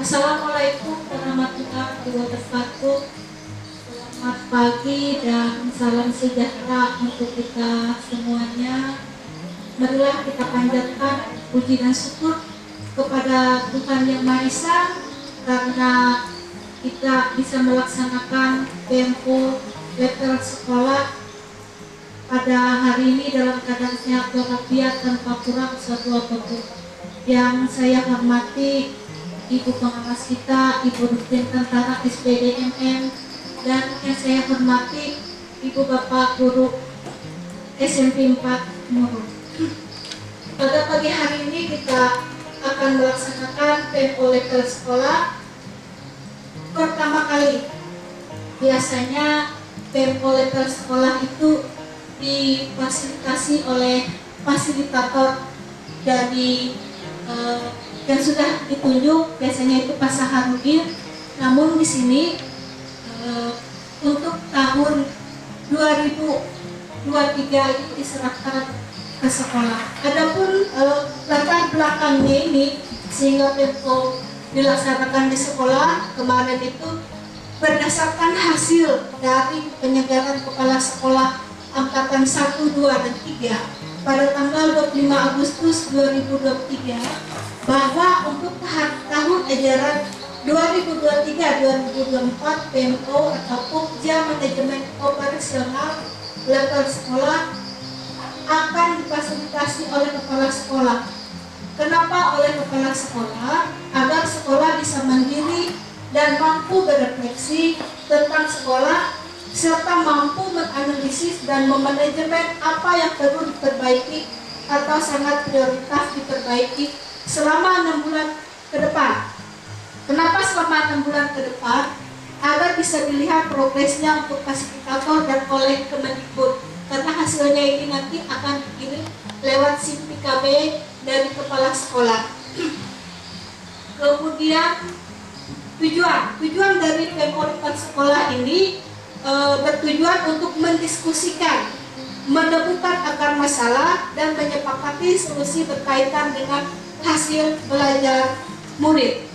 Assalamualaikum warahmatullahi wabarakatuh. Selamat pagi dan salam sejahtera untuk kita semuanya. Marilah kita panjatkan puji dan syukur kepada Tuhan Yang Maha Esa karena kita bisa melaksanakan tempo letter sekolah pada hari ini dalam keadaan sehat walafiat tanpa kurang suatu apapun. Yang saya hormati Ibu pengawas kita, Ibu Rutin Tentara SPDMM, dan yang saya hormati Ibu Bapak Guru SMP 4 Muru. Pada pagi hari ini kita akan melaksanakan tempo letter sekolah pertama kali. Biasanya tempo letter sekolah itu difasilitasi oleh fasilitator dari yang sudah ditunjuk, biasanya itu Pak Saharudin. Namun di sini untuk tahun 2023 itu diserahkan ke sekolah. Adapun latar belakangnya ini sehingga tempo dilaksanakan di sekolah kemarin itu berdasarkan hasil dari penyegaran kepala sekolah angkatan 1, 2, dan 3 pada tanggal 25 Agustus 2023 bahwa untuk tahun ajaran 2023-2024 PMO atau Pokja Manajemen Operasional level sekolah akan difasilitasi oleh kepala sekolah. Kenapa oleh kepala sekolah? Agar sekolah bisa mandiri dan mampu berefleksi tentang sekolah serta mampu menganalisis dan memanajemen apa yang perlu diperbaiki atau sangat prioritas diperbaiki selama 6 bulan ke depan. Kenapa selama 6 bulan ke depan? Agar bisa dilihat progresnya untuk fasilitator dan oleh Kemendikbud. Karena hasilnya ini nanti akan dikirim lewat SIM PKB dari kepala sekolah. Kemudian tujuan dari pemorikan sekolah ini bertujuan untuk mendiskusikan, menemukan akar masalah dan menyepakati solusi berkaitan dengan hasil belajar murid.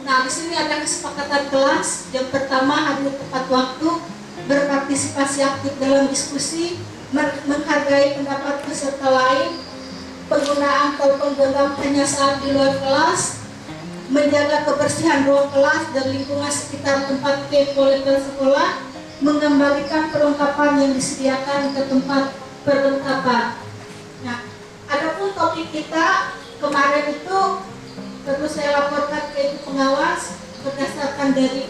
Nah, di sini ada kesepakatan kelas. Yang pertama, hadir tepat waktu, berpartisipasi aktif dalam diskusi, menghargai pendapat peserta lain, penggunaan telepon genggam hanya saat di luar kelas, menjaga kebersihan ruang kelas dan lingkungan sekitar tempat tempo level sekolah, mengembalikan perlengkapan yang disediakan ke tempat perlengkapan. Nah, adapun topik kita kemarin itu perlu saya laporkan ke Ibu Pengawas berdasarkan dari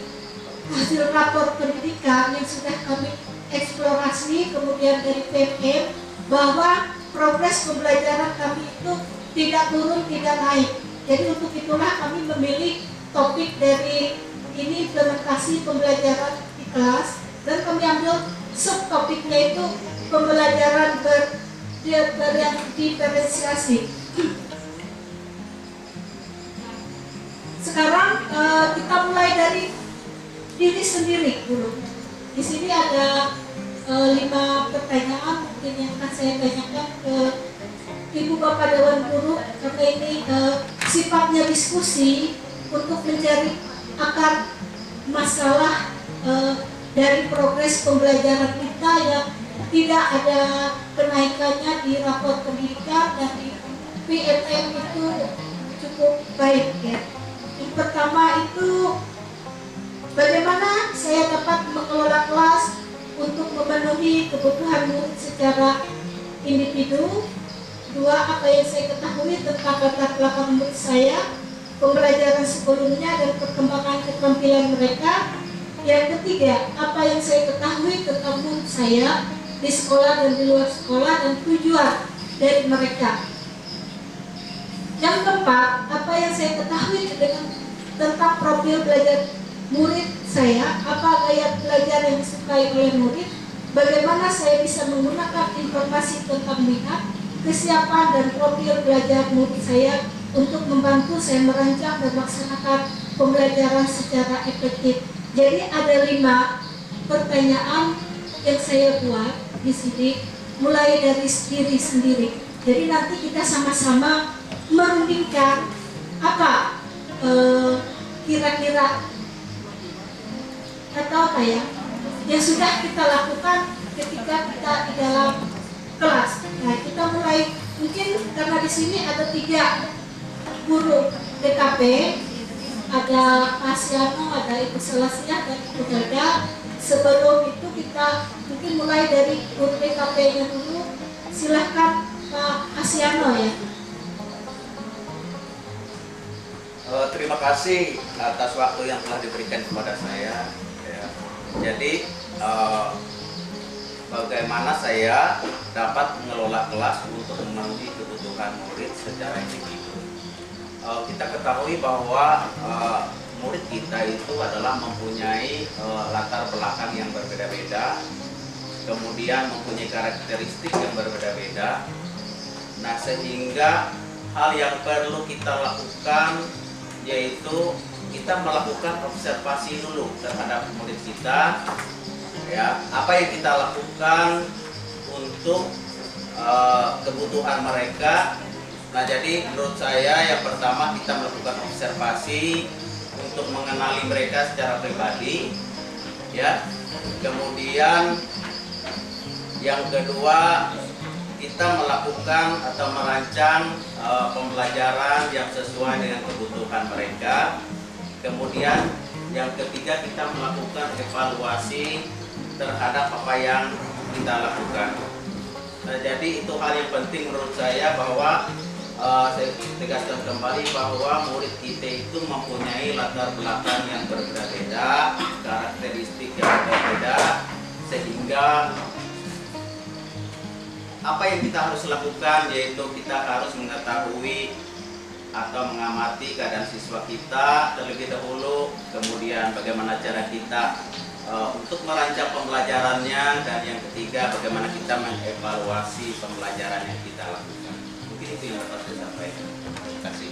hasil rapor pendidikan yang sudah kami eksplorasi, kemudian dari PMM, bahwa progres pembelajaran kami itu tidak turun, tidak naik. Jadi untuk itulah kami memilih topik dari ini implementasi pembelajaran di kelas, dan kami ambil subtopiknya itu pembelajaran berdiferensiasi. Sekarang kita mulai dari diri sendiri dulu. Di sini ada 5 pertanyaan mungkin yang akan saya tanyakan ke Ibu Bapak Dewan Guru, karena ini sifatnya diskusi untuk mencari akar masalah dari progres pembelajaran kita yang tidak ada kenaikannya di rapor pendidikan dan di PMM itu cukup baik ya. Yang pertama itu bagaimana saya dapat mengelola kelas untuk memenuhi kebutuhan murid secara individu. 2, apa yang saya ketahui tentang latar belakang murid saya, pembelajaran sebelumnya dan perkembangan keterampilan mereka. Yang ketiga, apa yang saya ketahui tentang murid saya di sekolah dan di luar sekolah dan tujuan dari mereka. Yang keempat, apa yang saya ketahui tentang profil belajar murid saya, apa gaya belajar yang disukai oleh murid, bagaimana saya bisa menggunakan informasi tentang minat, kesiapan dan profil belajar murid saya untuk membantu saya merancang dan melaksanakan pembelajaran secara efektif. Jadi ada 5 pertanyaan yang saya buat di sini, mulai dari diri sendiri. Jadi nanti kita sama-sama merundingkan apa eh, kira-kira atau apa ya yang sudah kita lakukan ketika kita di dalam kelas. Nah, kita mulai mungkin karena di sini ada 3 guru DKP, ada Asiano, ada Ibu Selasiah dan Ibu Helda. Sebelum itu kita mungkin mulai dari guru DKP-nya dulu. Silahkan Pak Asiano ya. Terima kasih atas waktu yang telah diberikan kepada saya. Ya. Jadi bagaimana saya dapat mengelola kelas untuk memenuhi kebutuhan murid secara individu. Kita ketahui bahwa murid kita itu adalah mempunyai latar belakang yang berbeda-beda, kemudian mempunyai karakteristik yang berbeda-beda. Nah, sehingga hal yang perlu kita lakukan yaitu kita melakukan observasi dulu terhadap murid kita, ya, apa yang kita lakukan untuk kebutuhan mereka. Nah, jadi menurut saya yang pertama kita melakukan observasi untuk mengenali mereka secara pribadi, ya. Kemudian yang kedua, kita melakukan atau merancang pembelajaran yang sesuai dengan kebutuhan mereka. Kemudian yang ketiga, kita melakukan evaluasi terhadap apa yang kita lakukan. Nah, jadi itu hal yang penting menurut saya, bahwa saya tegaskan kembali bahwa murid kita itu mempunyai latar belakang yang berbeda-beda, karakteristik yang berbeda, sehingga apa yang kita harus lakukan yaitu kita harus mengetahui atau mengamati keadaan siswa kita terlebih dahulu, kemudian bagaimana cara kita untuk merancang pembelajarannya, dan yang ketiga bagaimana kita mengevaluasi pembelajaran yang kita lakukan. Mungkin itu yang dapat saya sampaikan. Terima kasih.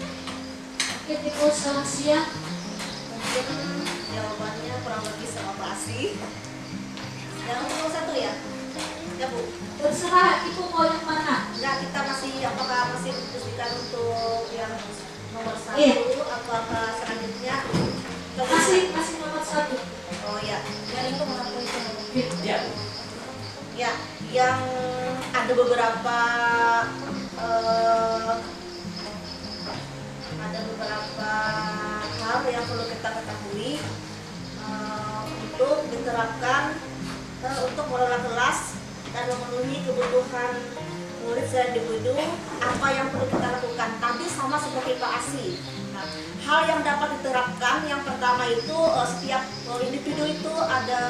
Oke, Ibu Selasiah. Mungkin jawabannya kurang lebih sama Pak Asi. Yang nomor 1 ya? Ya Bu. Terserah Ibu mau yang mana? Enggak, kita apakah masih diskusikan untuk yang nomor 1 Iya. apakah selanjutnya? Masih nomor 1. Oh ya, yang itu mengaku itu. Ya. Ya, yang ada beberapa hal yang perlu kita ketahui untuk diterapkan untuk mengelola kelas dan memenuhi kebutuhan murid dan individu. Apa yang perlu kita lakukan tadi sama seperti Pak Asi. Nah, hal yang dapat diterapkan yang pertama itu setiap individu itu ada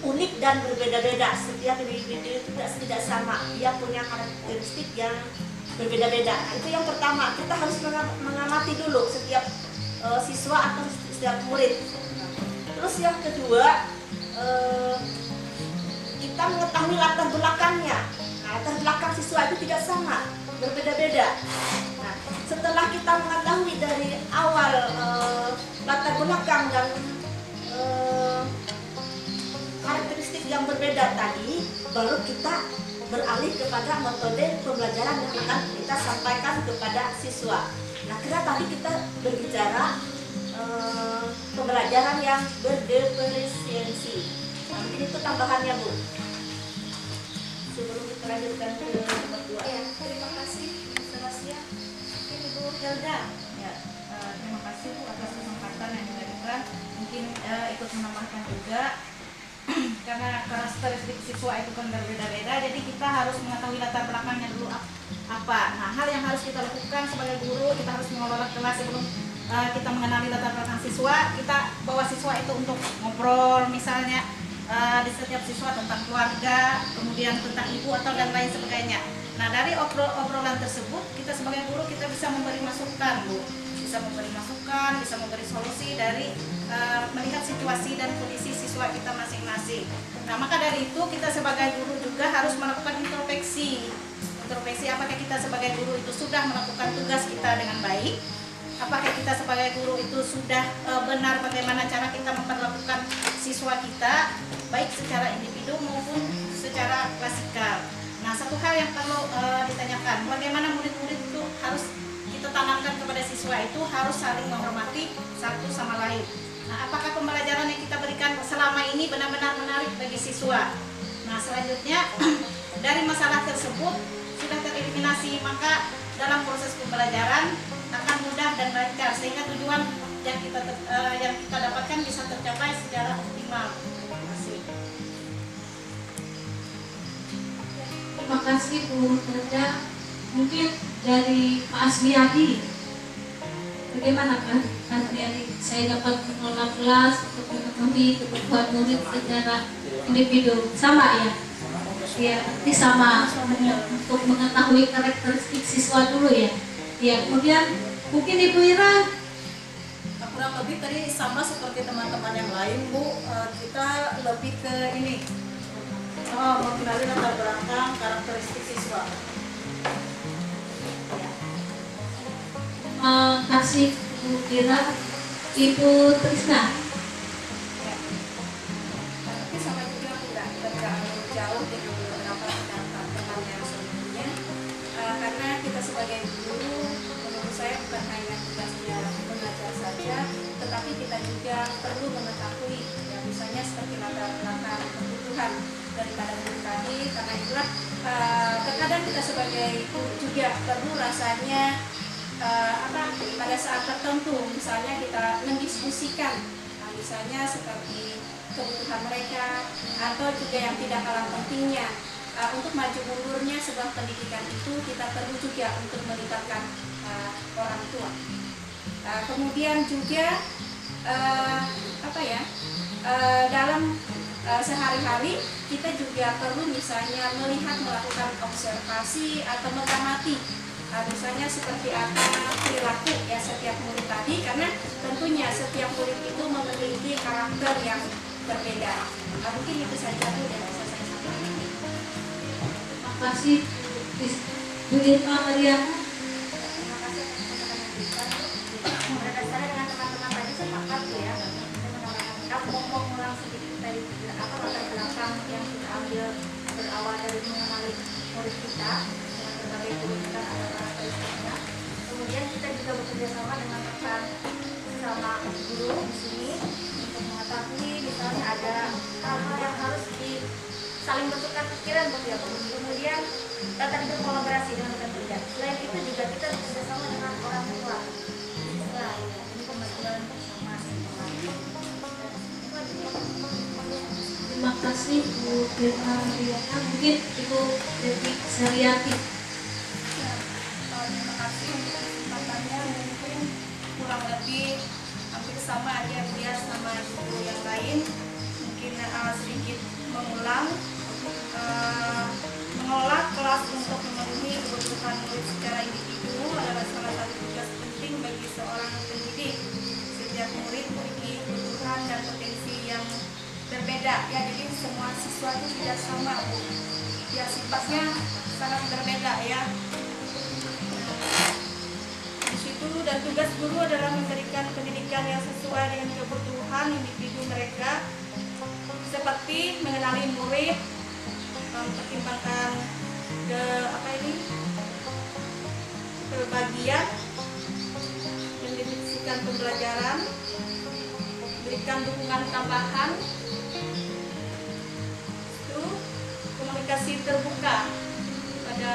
unik dan berbeda-beda. Setiap individu tidak sama, dia punya karakteristik yang berbeda-beda. Nah, itu yang pertama, kita harus mengamati dulu setiap siswa atau setiap murid. Terus yang kedua, kita mengetahui latar belakangnya. Nah, latar belakang siswa itu tidak sama, berbeda-beda. Nah, setelah kita mengetahui dari awal latar belakang dan karakteristik yang berbeda tadi, baru kita beralih kepada metode pembelajaran yang akan kita sampaikan kepada siswa. Nah, karena tadi kita berbicara pembelajaran yang berdiferensiasi. Nah, mungkin itu tambahannya Bu. Sebelum kita lanjutkan ke nomor 2 ya. Terima kasih Bu Selasiah. Mungkin Ibu Helda. Ya, terima kasih Bu atas kesempatan yang diberikan. Mungkin ikut menambahkan juga karena karakteristik siswa itu kan berbeda-beda, jadi kita harus mengetahui latar belakangnya dulu apa. Nah, hal yang harus kita lakukan sebagai guru, kita harus mengelola kelas sebelum kita mengenali latar belakang siswa. Kita bawa siswa itu untuk ngobrol, misalnya di setiap siswa tentang keluarga, kemudian tentang ibu atau dan lain sebagainya. Nah, dari obrolan tersebut, kita sebagai guru kita bisa memberi masukan, Bu. Bisa memberi masukan, bisa memberi solusi dari melihat situasi dan kondisi siswa kita masing-masing. Nah, maka dari itu kita sebagai guru juga harus melakukan introspeksi. Introspeksi, apakah kita sebagai guru itu sudah melakukan tugas kita dengan baik? Apakah kita sebagai guru itu sudah benar bagaimana cara kita memperlakukan siswa kita, baik secara individu maupun secara klasikal. Nah, satu hal yang perlu ditanyakan, bagaimana murid-murid itu harus kita kita tanamkan kepada siswa itu harus saling menghormati satu sama lain. Nah, apakah pembelajaran yang kita berikan selama ini benar-benar menarik bagi siswa? Nah, selanjutnya dari masalah tersebut sudah tereliminasi, maka dalam proses pembelajaran akan mudah dan lancar sehingga tujuan yang kita dapatkan bisa tercapai secara optimal. Terima kasih. Terima kasih Bu Nada. Mungkin dari Pak Asmiadi, bagaimana Pak Asmiadi? Saya dapat mengelola kelas untuk memenuhi kebutuhan murid secara individu, sama ya? Ya, ini sama untuk mengetahui karakteristik siswa dulu ya. Ya, kemudian mungkin Ibu Ira. Kurang lebih tadi sama seperti teman-teman yang lain, Bu. Kita lebih ke ini, mengenali latar belakang karakteristik siswa. Kasih Bu Ira. Ibu Trisna. Tapi sama juga tidak terlalu jauh dengan beberapa teman yang sebelumnya, karena kita sebagai guru, menurut saya bukan hanya tugasnya mengajar saja, tetapi kita juga perlu mengetahui ya, misalnya seperti latar kebutuhan daripada guru tadi. Karena itulah terkadang kita sebagai guru juga perlu rasanya pada saat tertentu misalnya kita mendiskusikan, misalnya seperti kebutuhan mereka atau juga yang tidak kalah pentingnya untuk maju mundurnya sebuah pendidikan itu kita perlu juga untuk melibatkan orang tua. Kemudian juga dalam sehari-hari kita juga perlu misalnya melakukan observasi atau mengamati misalnya seperti apa perilaku ya setiap murid tadi, karena tentunya setiap murid itu memiliki karakter yang berbeda. Mungkin itu saja yang bisa saya sampaikan. Terima kasih Bu Irma Mariana. Terima kasih atas kesempatan yang diberikan. Berdasarkan dengan teman-teman tadi sepakat ya, mengulang sedikit tadi latar belakang yang kita ambil berawal dari mengenali murid kita dengan berbagai keunikan atau karakteristiknya. Kemudian kita juga bekerja sama dengan rekan sama guru di sini untuk mengetahui misalnya ada hal-hal yang harus saling bertukar pikiran begitu ya. Kemudian tadi berkolaborasi dengan rekan kerja. Selain itu juga kita bekerja sama dengan orang tua. Nah, ini pembelajaran bersama. Terima kasih Bu Irma Mariana. Mungkin Ibu Devi Sariati. Terima kasih untuk kesempatannya. Mungkin kurang lebih hampir sama aja dia sama guru yang lain. Mungkin sedikit mengulang, mengolah kelas untuk memenuhi kebutuhan murid secara individu adalah salah satu tugas penting bagi seorang pendidik. Setiap murid memiliki kebutuhan dan potensi yang berbeda ya, jadi semua siswa itu tidak sama, Bu. Ya, sifatnya sangat berbeda ya. Di situ dan tugas guru adalah memberikan pendidikan yang sesuai dengan kebutuhan individu mereka, seperti mengenali murid, mempertimbangkan kebagian, mendefinisikan pembelajaran, berikan dukungan tambahan, itu komunikasi terbuka pada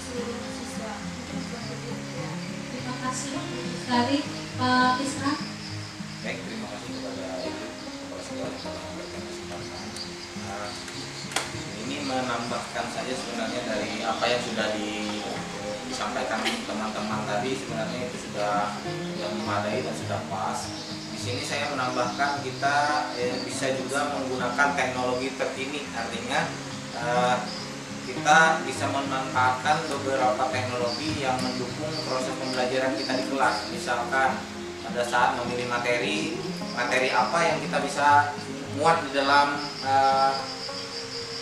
seluruh siswa. Terima kasih Bu Sari. Pak Isra. Baik, terima kasih kepada Ibu Kepala Sekolah yang telah memberikan kesempatan. Ini menambahkan saja sebenarnya dari apa yang sudah disampaikan teman-teman tadi, sebenarnya itu sudah memadai dan sudah pas. Di sini saya menambahkan kita bisa juga menggunakan teknologi terkini, artinya kita bisa memanfaatkan beberapa teknologi yang mendukung proses pembelajaran kita di kelas. Misalkan pada saat memilih materi apa yang kita bisa muat di dalam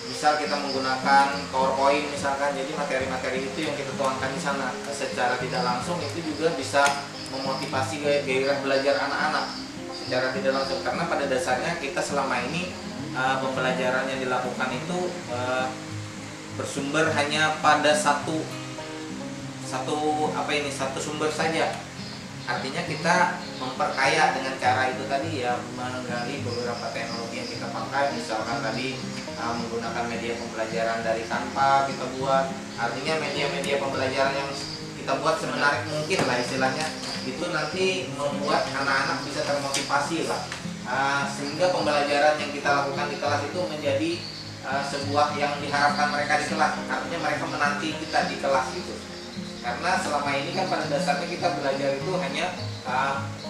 misal kita menggunakan PowerPoint misalkan, jadi materi-materi itu yang kita tuangkan di sana secara tidak langsung itu juga bisa memotivasi gairah belajar anak-anak secara tidak langsung, karena pada dasarnya kita selama ini pembelajaran yang dilakukan itu bersumber hanya pada satu satu sumber saja. Artinya kita memperkaya dengan cara itu tadi ya, menggali beberapa teknologi yang kita pakai, misalkan tadi menggunakan media pembelajaran dari tanpa kita buat. Artinya media-media pembelajaran yang kita buat semenarik mungkin lah istilahnya, itu nanti membuat anak-anak bisa termotivasi lah, sehingga pembelajaran yang kita lakukan di kelas itu menjadi sebuah yang diharapkan mereka di kelas. Artinya mereka menanti kita di kelas itu. Karena selama ini kan pada dasarnya kita belajar itu hanya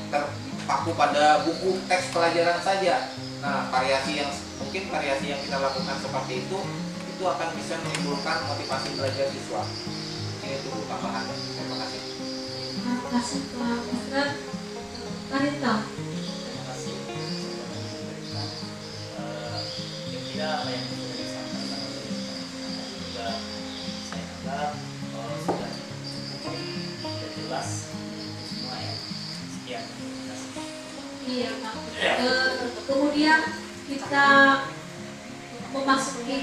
terpaku pada buku teks pelajaran saja. Nah, variasi yang kita lakukan seperti itu akan bisa menimbulkan motivasi belajar siswa. Ini itu tambahan. Terima kasih. Terima kasih Pak Ustaz. Karita. Terima kasih. Yang tidak apa yang sudah disampaikan oleh juga saya anggap sudah jelas semua ya. Sekian, terima kasih. Iya Pak. Kemudian kita memasuki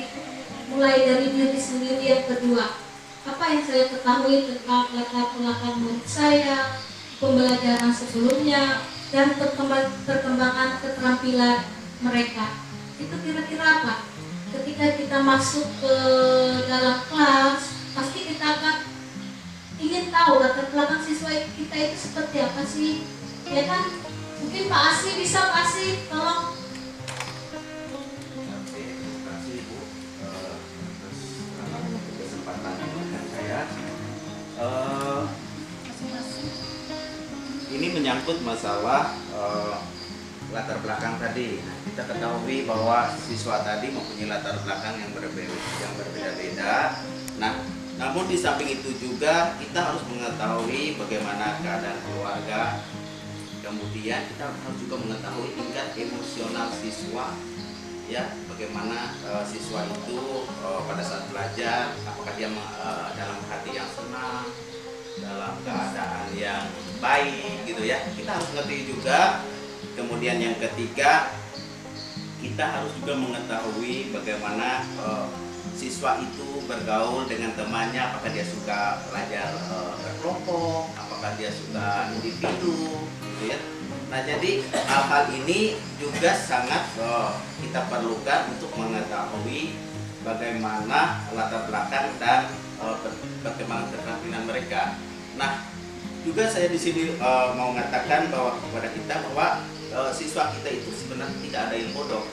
mulai dari diri sendiri yang kedua. Apa yang saya ketahui tentang latar belakang murid saya, pembelajaran sebelumnya, dan perkembangan keterampilan mereka. Itu kira-kira apa? Ketika kita masuk ke dalam kelas, pasti kita akan ingin tahu latar belakang siswa kita itu seperti apa sih, ya kan? Mungkin Pak Asri bisa, Pak Asri tolong. Terima kasih Ibu atas kesempatan dengan saya. Ini menyangkut masalah latar belakang tadi. Nah, kita ketahui bahwa siswa tadi mempunyai latar belakang yang berbeda-beda. Nah, namun di samping itu juga kita harus mengetahui bagaimana keadaan keluarga. Kemudian kita harus juga mengetahui tingkat emosional siswa, ya, bagaimana siswa itu pada saat belajar, apakah dia dalam hati yang senang, dalam keadaan yang baik, gitu ya. Kita harus mengerti juga. Kemudian yang ketiga, kita harus juga mengetahui bagaimana siswa itu bergaul dengan temannya, apakah dia suka belajar berkelompok, apakah dia suka individu, gitu ya. Nah, jadi hal-hal ini juga sangat kita perlukan untuk mengetahui bagaimana latar belakang dan perkembangan keterampilan mereka. Nah, juga saya di sini mau mengatakan bahwa kepada kita bahwa siswa kita itu sebenarnya tidak ada yang bodoh.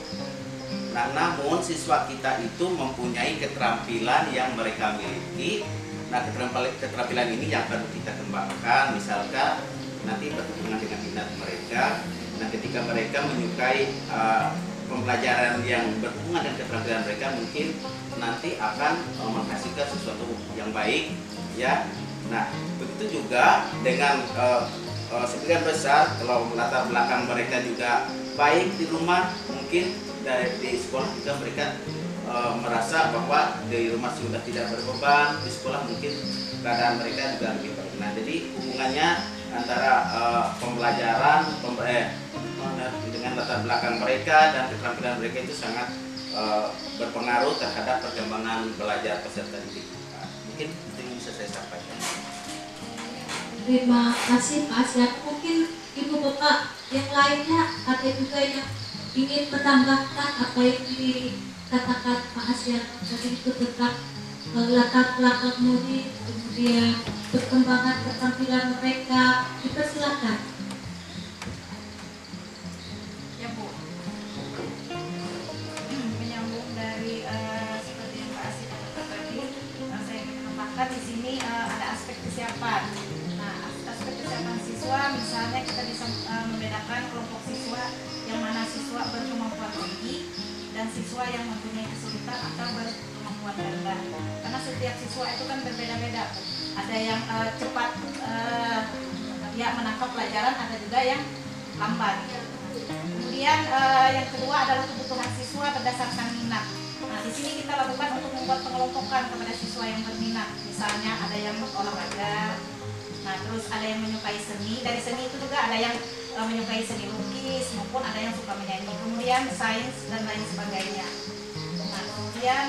Nah, namun siswa kita itu mempunyai keterampilan yang mereka miliki. Nah, keterampilan ini yang perlu kita kembangkan, misalkan nanti berhubungan dengan minat mereka. Nah, ketika mereka menyukai pembelajaran yang berhubungan dengan keterampilan mereka, mungkin nanti akan menghasilkan sesuatu yang baik, ya. Nah, begitu juga dengan sebagian besar kalau latar belakang mereka juga baik di rumah, mungkin di sekolah juga mereka merasa bahwa di rumah sudah tidak berbeban, di sekolah mungkin keadaan mereka juga lebih baik. Nah, jadi hubungannya antara pembelajaran dengan latar belakang mereka dan keterampilan mereka itu sangat berpengaruh terhadap perkembangan belajar peserta didik. Nah, mungkin itu yang bisa saya sampaikan. Terima kasih Pak Asyad. Mungkin Ibu Bapak yang lainnya ada juga yang ingin menambahkan apa yang dikatakan Pak Asyad tadi itu tentang latar belakang murid, kemudian perkembangan keterampilan mereka. Kita silakan. Ya Bu, menyambung dari seperti yang Pak Asri katakan tadi, saya ingin menambahkan di sini ada aspek kesiapan. Nah, aspek kesiapan siswa, misalnya kita bisa membedakan kelompok siswa yang mana siswa berkemampuan tinggi dan siswa yang mempunyai kesulitan atau berkemampuan rendah. Karena setiap siswa itu kan berbeda-beda. Ada yang cepat ya menangkap pelajaran, ada juga yang lambat. Kemudian yang kedua adalah kebutuhan siswa berdasarkan minat. Nah, di sini kita lakukan untuk membuat pengelompokan kepada siswa yang berminat. Misalnya ada yang olahraga, nah terus ada yang menyukai seni. Dari seni itu juga ada yang menyukai seni lukis, maupun ada yang suka menyanyi. Kemudian sains dan lain sebagainya. Nah, kemudian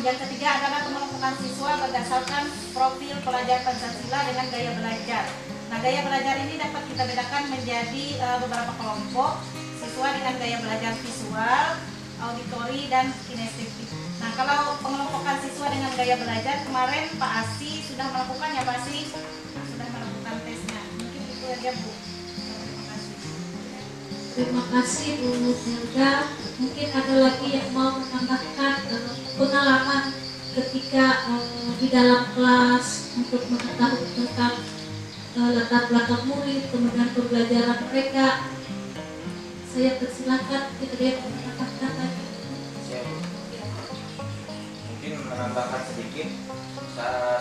yang ketiga adalah pengelompokan siswa berdasarkan profil pelajar Pancasila dengan gaya belajar. Nah, gaya belajar ini dapat kita bedakan menjadi beberapa kelompok siswa dengan gaya belajar visual, auditori, dan kinestetik. Nah, kalau pengelompokan siswa dengan gaya belajar, kemarin Pak Asi sudah melakukannya, Pak Asi sudah melakukan tesnya. Mungkin itu aja, Bu. Terima kasih. Terima kasih Bu Helga. Mungkin ada lagi yang mau menambahkan pengalaman ketika di dalam kelas untuk mengetahui tentang latar belakang murid, kemudian pembelajaran mereka. Saya persilakan, kita lihat menambahkan lagi. Siap. Mungkin menambahkan sedikit,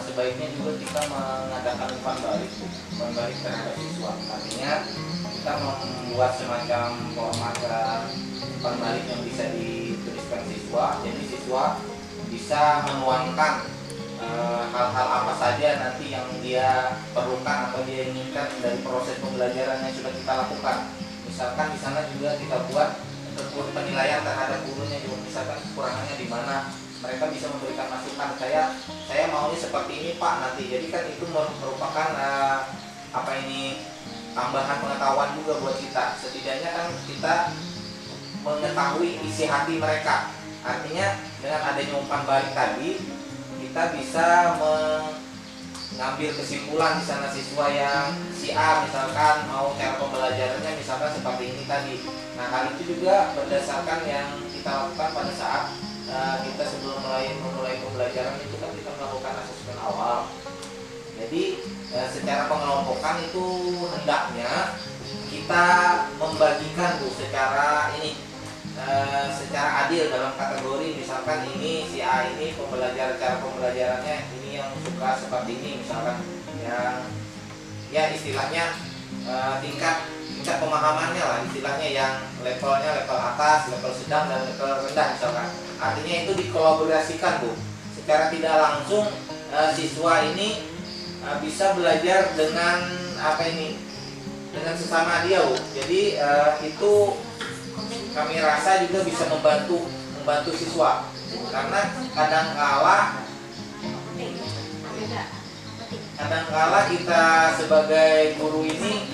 sebaiknya juga kita mengadakan umpan balik terhadap siswa. Artinya kita membuat semacam format umpan balik yang bisa dituliskan siswa. Jadi siswa bisa menuangkan hal-hal apa saja nanti yang dia perlukan atau dia inginkan dari proses pembelajaran yang sudah kita lakukan. Misalkan di sana juga kita buat penilaian terhadap gurunya juga, misalkan kekurangannya di mana, mereka bisa memberikan masukan. Saya maunya seperti ini Pak nanti. Jadi kan itu merupakan tambahan pengetahuan juga buat kita. Setidaknya kan kita mengetahui isi hati mereka. Artinya dengan adanya umpan balik tadi, kita bisa mengambil kesimpulan di sana siswa yang si A misalkan mau cara pembelajarannya misalkan seperti ini tadi. Nah, hal itu juga berdasarkan yang kita lakukan pada saat kita sebelum memulai pembelajaran itu kan kita melakukan asesmen awal. Jadi secara pengelompokan itu hendaknya kita membagikan secara adil dalam kategori. Misalkan ini si A ini cara pembelajarannya ini yang suka seperti ini misalkan, yang ya istilahnya tingkat pemahamannya lah istilahnya, yang levelnya level atas, level sedang, dan level rendah misalkan. Artinya itu dikolaborasikan Bu. Secara tidak langsung siswa ini bisa belajar dengan dengan sesama dia Bu. Jadi itu kami rasa juga bisa membantu siswa, karena kadangkala kita sebagai guru ini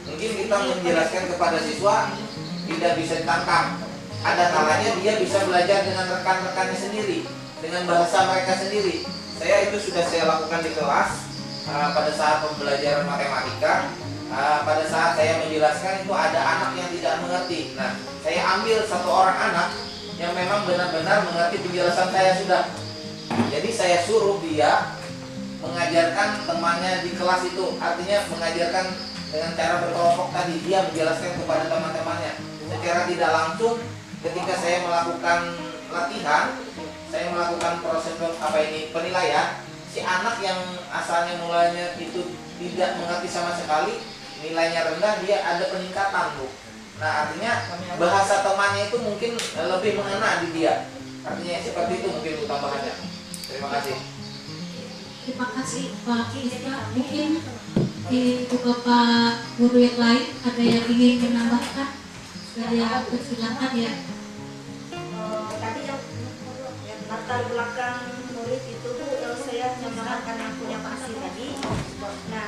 mungkin kita menjelaskan kepada siswa tidak bisa ditangkap. Ada kalanya dia bisa belajar dengan rekan-rekannya sendiri, dengan bahasa mereka sendiri. Itu sudah saya lakukan di kelas pada saat pembelajaran matematika. Pada saat saya menjelaskan itu ada anak yang tidak mengerti. Nah, saya ambil satu orang anak yang memang benar-benar mengerti penjelasan saya sudah. Jadi saya suruh dia mengajarkan temannya di kelas itu. Artinya mengajarkan dengan cara berkelompok tadi. Dia menjelaskan kepada teman-temannya. Secara tidak langsung ketika saya melakukan latihan, saya melakukan proses penilaian, si anak yang asalnya mulanya itu tidak mengerti sama sekali, nilainya rendah, dia ada peningkatan Bu. Nah, artinya bahasa temannya itu mungkin lebih mengena di dia. Artinya seperti itu mungkin Bu tambahannya. Terima kasih. Terima kasih Pak Isra. Mungkin Bapak guru yang lain ada yang ingin menambahkan? Saya persilakan ya. Tadi yang latar belakang murid itu Bu, saya menambahkan karena punya pasien tadi. Nah,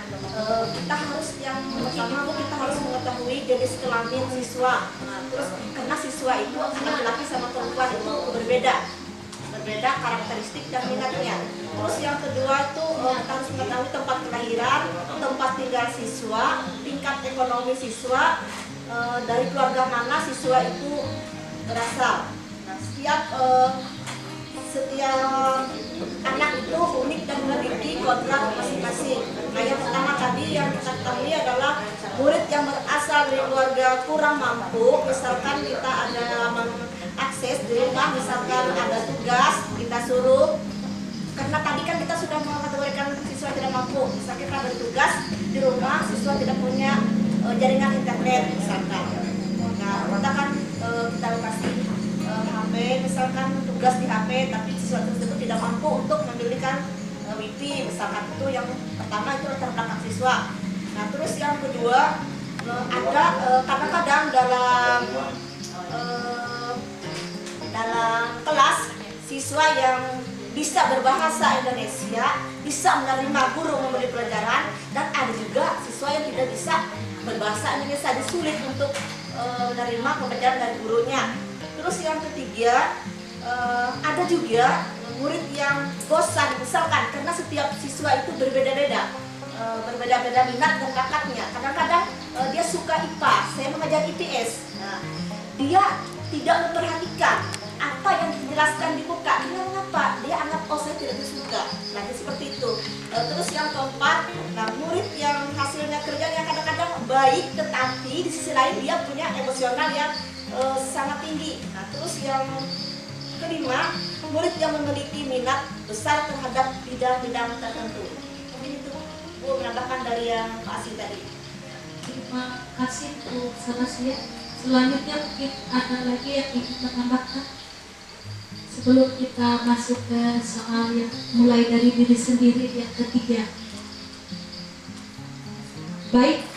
kita harus yang pertama Bu, kita harus mengetahui jenis kelamin siswa. Nah, terus karena siswa itu laki-laki sama perempuan itu berbeda karakteristik dan minatnya. Terus yang kedua itu kita harus mengetahui tempat kelahiran, tempat tinggal siswa, tingkat ekonomi siswa, dari keluarga mana siswa itu berasal. Nah, setiap anak itu unik dan memiliki kodrat masing-masing. Nah, yang pertama tadi yang kita ketahui adalah murid yang berasal dari keluarga kurang mampu. Misalkan kita ada akses di rumah, misalkan ada tugas, kita suruh, karena tadi kan kita sudah mengkategorikan siswa tidak mampu. Misalkan kita ada tugas di rumah, siswa tidak punya jaringan internet misalkan. Nah, kita kan kita kasih HP, misalkan tugas di HP, tapi siswa tersebut tidak mampu untuk membelikan wifi misalkan. Itu yang pertama, itu latar belakang siswa. Nah, terus yang kedua ada kadang-kadang dalam kelas siswa yang bisa berbahasa Indonesia, bisa menerima guru memberi pelajaran, dan ada juga siswa yang tidak bisa berbahasa Indonesia, sulit untuk menerima pembelajaran dari gurunya. Terus yang ketiga, ada juga murid yang bosan, misalkan karena setiap siswa itu berbeda-beda, berbeda-beda minat dan bakatnya. Kadang-kadang dia suka IPA, saya mengajar IPS. Nah, dia tidak memperhatikan apa yang dijelaskan di muka. Kenapa? Dia anggap, oh saya tidak suka. Nah, seperti itu. Terus yang keempat, nah murid yang hasilnya kerjanya kadang-kadang baik, tetapi di sisi lain dia punya emosional yang sangat tinggi. Nah, terus yang kelima, murid yang memiliki minat besar terhadap bidang-bidang tertentu. Mungkin itu Bu menambahkan dari yang Pak Asin tadi. Terima kasih Bu Sarasya. Selanjutnya mungkin ada lagi yang ingin menambahkan sebelum kita masuk ke soal yang mulai dari diri sendiri yang ketiga. Baik,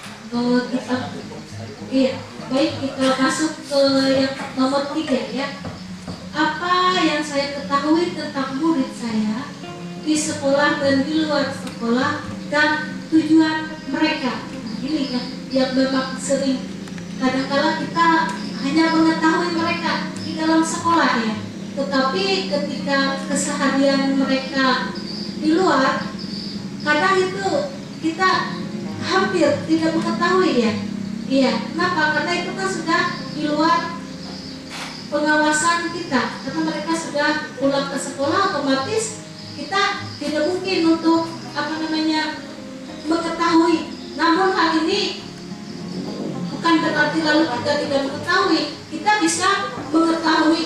kita masuk ke yang nomor 3 ya. Apa yang saya ketahui tentang murid saya di sekolah dan di luar sekolah dan tujuan mereka. Nah, ini yang memang sering kadang-kala kita hanya mengetahui mereka di dalam sekolah ya, tetapi ketika keseharian mereka di luar, kadang itu kita hampir tidak mengetahui ya. Iya, kenapa? Karena itu kan sudah di luar pengawasan kita, karena mereka sudah pulang ke sekolah, otomatis kita tidak mungkin untuk mengetahui. Namun hal ini bukan berarti lalu kita tidak mengetahui. Kita bisa mengetahui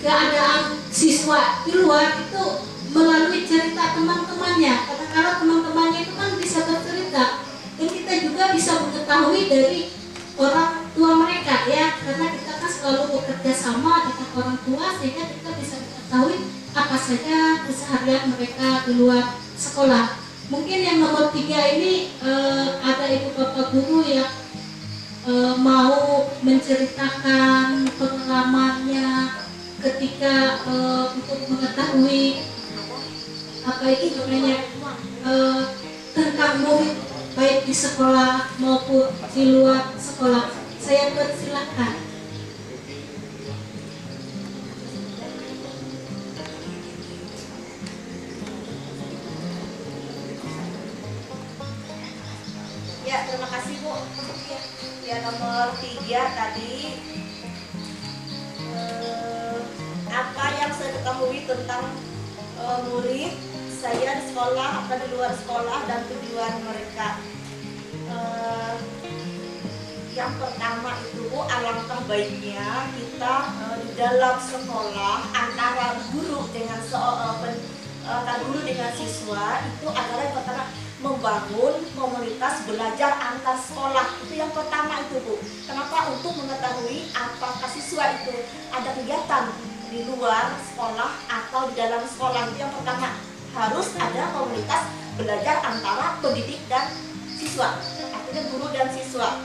keadaan siswa di luar itu melalui cerita teman-temannya. Kadang-kadang teman-temannya itu kan bisa bercerita, dan kita juga bisa mengetahui dari orang tua mereka ya, karena kita kan selalu bekerja sama dengan orang tua, sehingga kita bisa mengetahui apa saja keseharian mereka di luar sekolah. Mungkin yang nomor 3 ini ada ibu bapak guru yang mau menceritakan pengalamannya ketika untuk mengetahui apa itu namanya tentang murid baik di sekolah maupun di luar sekolah. Saya persilahkan. Ya, terima kasih Bu. Ya, nomor 3 tadi, apa yang saya ketahui tentang murid saya di sekolah atau di luar sekolah dan tujuan mereka. Yang pertama itu Bu, alangkah baiknya kita di dalam sekolah antara guru dengan guru dengan siswa itu adalah yang pertama membangun komunitas belajar antar sekolah. Itu yang pertama itu Bu. Kenapa? Untuk mengetahui apakah siswa itu ada kegiatan di luar sekolah atau di dalam sekolah. Itu yang pertama, harus ada komunitas belajar antara pendidik dan siswa, artinya guru dan siswa.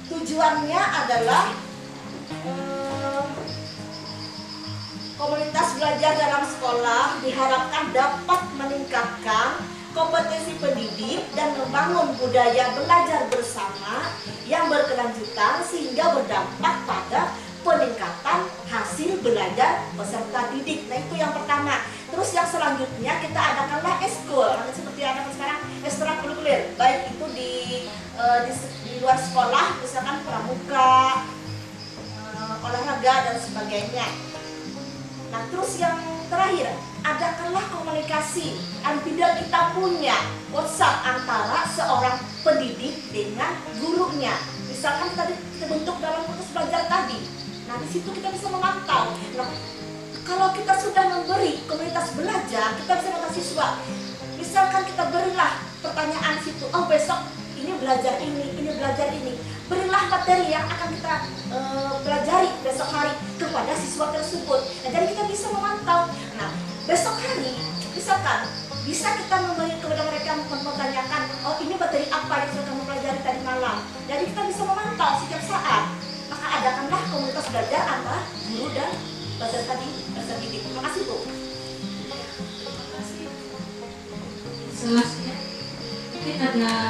Tujuannya adalah komunitas belajar dalam sekolah diharapkan dapat meningkatkan kompetensi pendidik dan membangun budaya belajar bersama yang berkelanjutan sehingga berdampak pada peningkatan hasil belajar peserta didik. Nah, itu yang pertama. Terus yang selanjutnya kita adakanlah eskul, seperti yang ada sekarang, ekstrakurikuler, baik itu di luar sekolah, misalkan pramuka, olahraga dan sebagainya. Nah, terus yang terakhir, adakanlah komunikasi. Tidak kita punya WhatsApp antara seorang pendidik dengan gurunya. Misalkan tadi kita bentuk dalam proses belajar tadi. Nah, di situ kita bisa memantau. Nah, kalau kita sudah memberi komunitas belajar, kita bisa dengan siswa. Misalkan kita berilah pertanyaan situ, oh besok ini belajar ini belajar ini. Berilah materi yang akan kita pelajari besok hari kepada siswa tersebut. Nah, jadi kita bisa memantau. Nah, besok hari misalkan bisa kita memberi kepada mereka mempertanyakan, oh ini materi apa yang sudah kamu pelajari tadi malam. Jadi kita bisa memantau setiap saat. Maka adakanlah komunitas belajar antara guru dan peserta didik.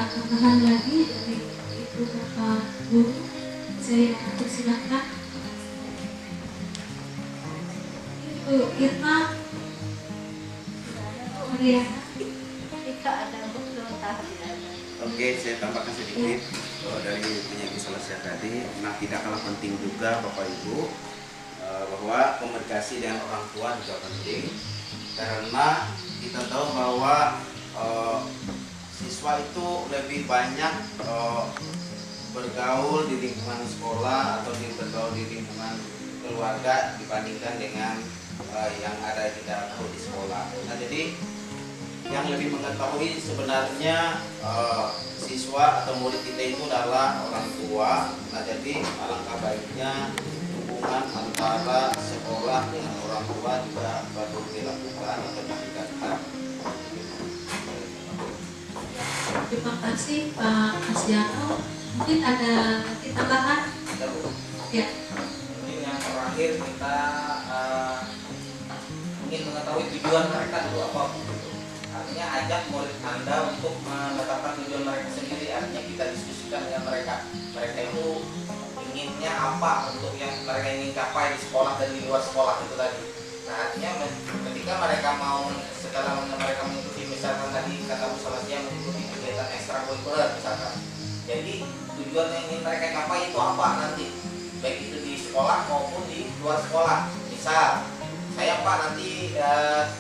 tambahan lagi dari Ibu Bapak Guru, saya persilakan. Ibu Irma, Mariana. Tidak ada betul tidak ada. Oke, saya tambahkan sedikit dari penyanyi Salesya tadi. Nah, tidak kalah penting juga Bapak Ibu bahwa komunikasi dengan orang tua juga penting, karena kita tahu bahwa siswa itu lebih banyak bergaul di lingkungan sekolah atau bergaul di lingkungan keluarga dibandingkan dengan yang ada di dalam di sekolah. Nah, jadi yang lebih mengetahui sebenarnya siswa atau murid kita itu adalah orang tua. Nah, jadi alangkah baiknya hubungan antara sekolah dengan orang tua juga perlu dilakukan atau ditingkatkan. Terima kasih Pak Asiano. Mungkin ada tambahan? Ya. Mungkin yang terakhir kita ingin mengetahui tujuan mereka dulu apa gitu. Artinya ajak murid Anda untuk menetapkan tujuan mereka sendiri. Artinya kita diskusikan dengan mereka. Mereka itu inginnya apa untuk yang mereka ingin capai di sekolah dan di luar sekolah itu tadi. Nah, artinya ketika mereka mau setelah mereka mengikuti misalkan tadi kata Bu Salesya mengikuti kegiatan ekstrakurikuler misalkan. Jadi tujuan yang ingin mereka capai itu apa nanti? Baik itu di sekolah maupun di luar sekolah. Misal saya Pak nanti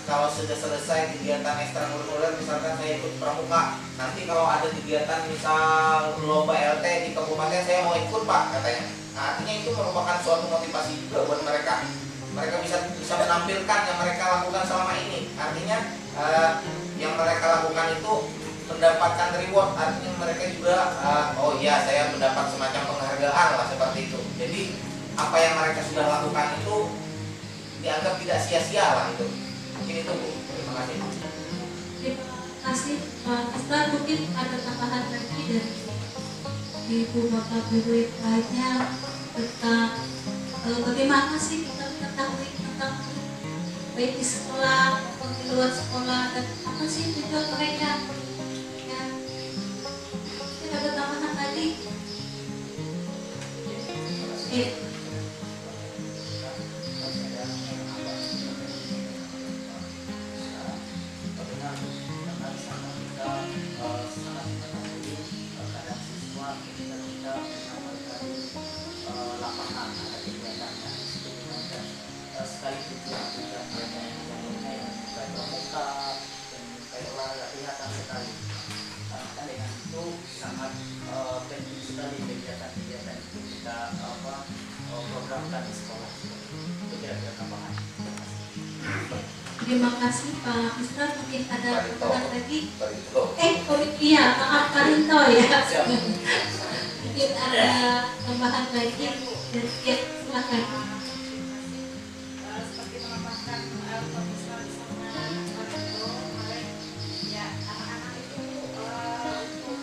kalau sudah selesai kegiatan ekstrakurikuler misalkan saya ikut pramuka, nanti kalau ada kegiatan misal lomba LT di kabupaten saya mau ikut Pak katanya. Nah, artinya itu merupakan suatu motivasi juga buat mereka. Mereka bisa menampilkan yang mereka lakukan selama ini. Artinya yang mereka lakukan itu mendapatkan reward. Artinya mereka juga oh iya saya mendapat semacam penghargaan lah seperti itu. Jadi apa yang mereka sudah lakukan itu dianggap tidak sia-sia lah itu. Mungkin itu Bu. Terima kasih. Terima kasih Pak Ustaz. Mungkin ada tambahan lagi dari Ibu Bapak Guru yang lainnya tentang bagaimana sih kita mengetahui tentang baik di sekolah maupun di luar sekolah dan apa sih tujuan mereka? Ya. Mungkin ada tambahan lagi. Sekali tujuan kita yang kayak pramuka dan kayak olahraga kelihatan sekali. Karena dengan itu sangat penting sekali kegiatan-kegiatan itu kita programkan di sekolah. Itu kira-kira tambahan. Terima kasih Pak Ustaz. Mungkin ada tambahan lagi. Barito. Iya, maaf Karinto ya. Mungkin ada tambahan lagi dari silakan. Seperti menambahkan pemisahan sama kemarin ya anak-anak itu untuk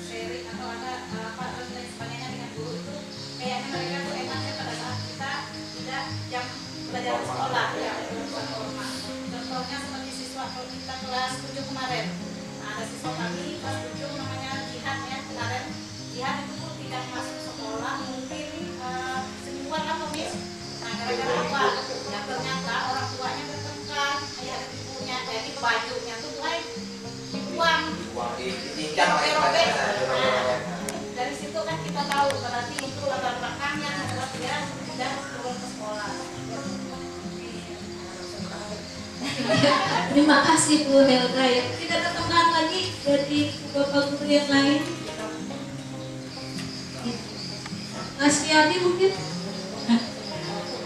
sharing atau ada dan lain sebagainya dengan guru itu kayaknya mereka tuh enaknya pada saat kita tidak jam belajar di sekolah ya bukan formal. Contohnya seperti siswa kalau kita kelas 7 kemarin, nah, ada siswa kami kelas 7 namanya Jihan ya kemarin. Jihan itu pun tidak masuk sekolah mungkin semingguan lah Miss. Nah, gara-gara apa? Ya ternyata orang tuanya bertengkar, ayah dan ibunya, jadi bajunya tuh mulai dibuang, dirobek. Nah, dari situ kan kita tahu berarti itu latar belakangnya adalah dia tidak turun ke sekolah. Terima kasih Bu Helga ya. Tidak ada tambahan lagi dari Bapak Guru yang lain. Mas Riyadi mungkin.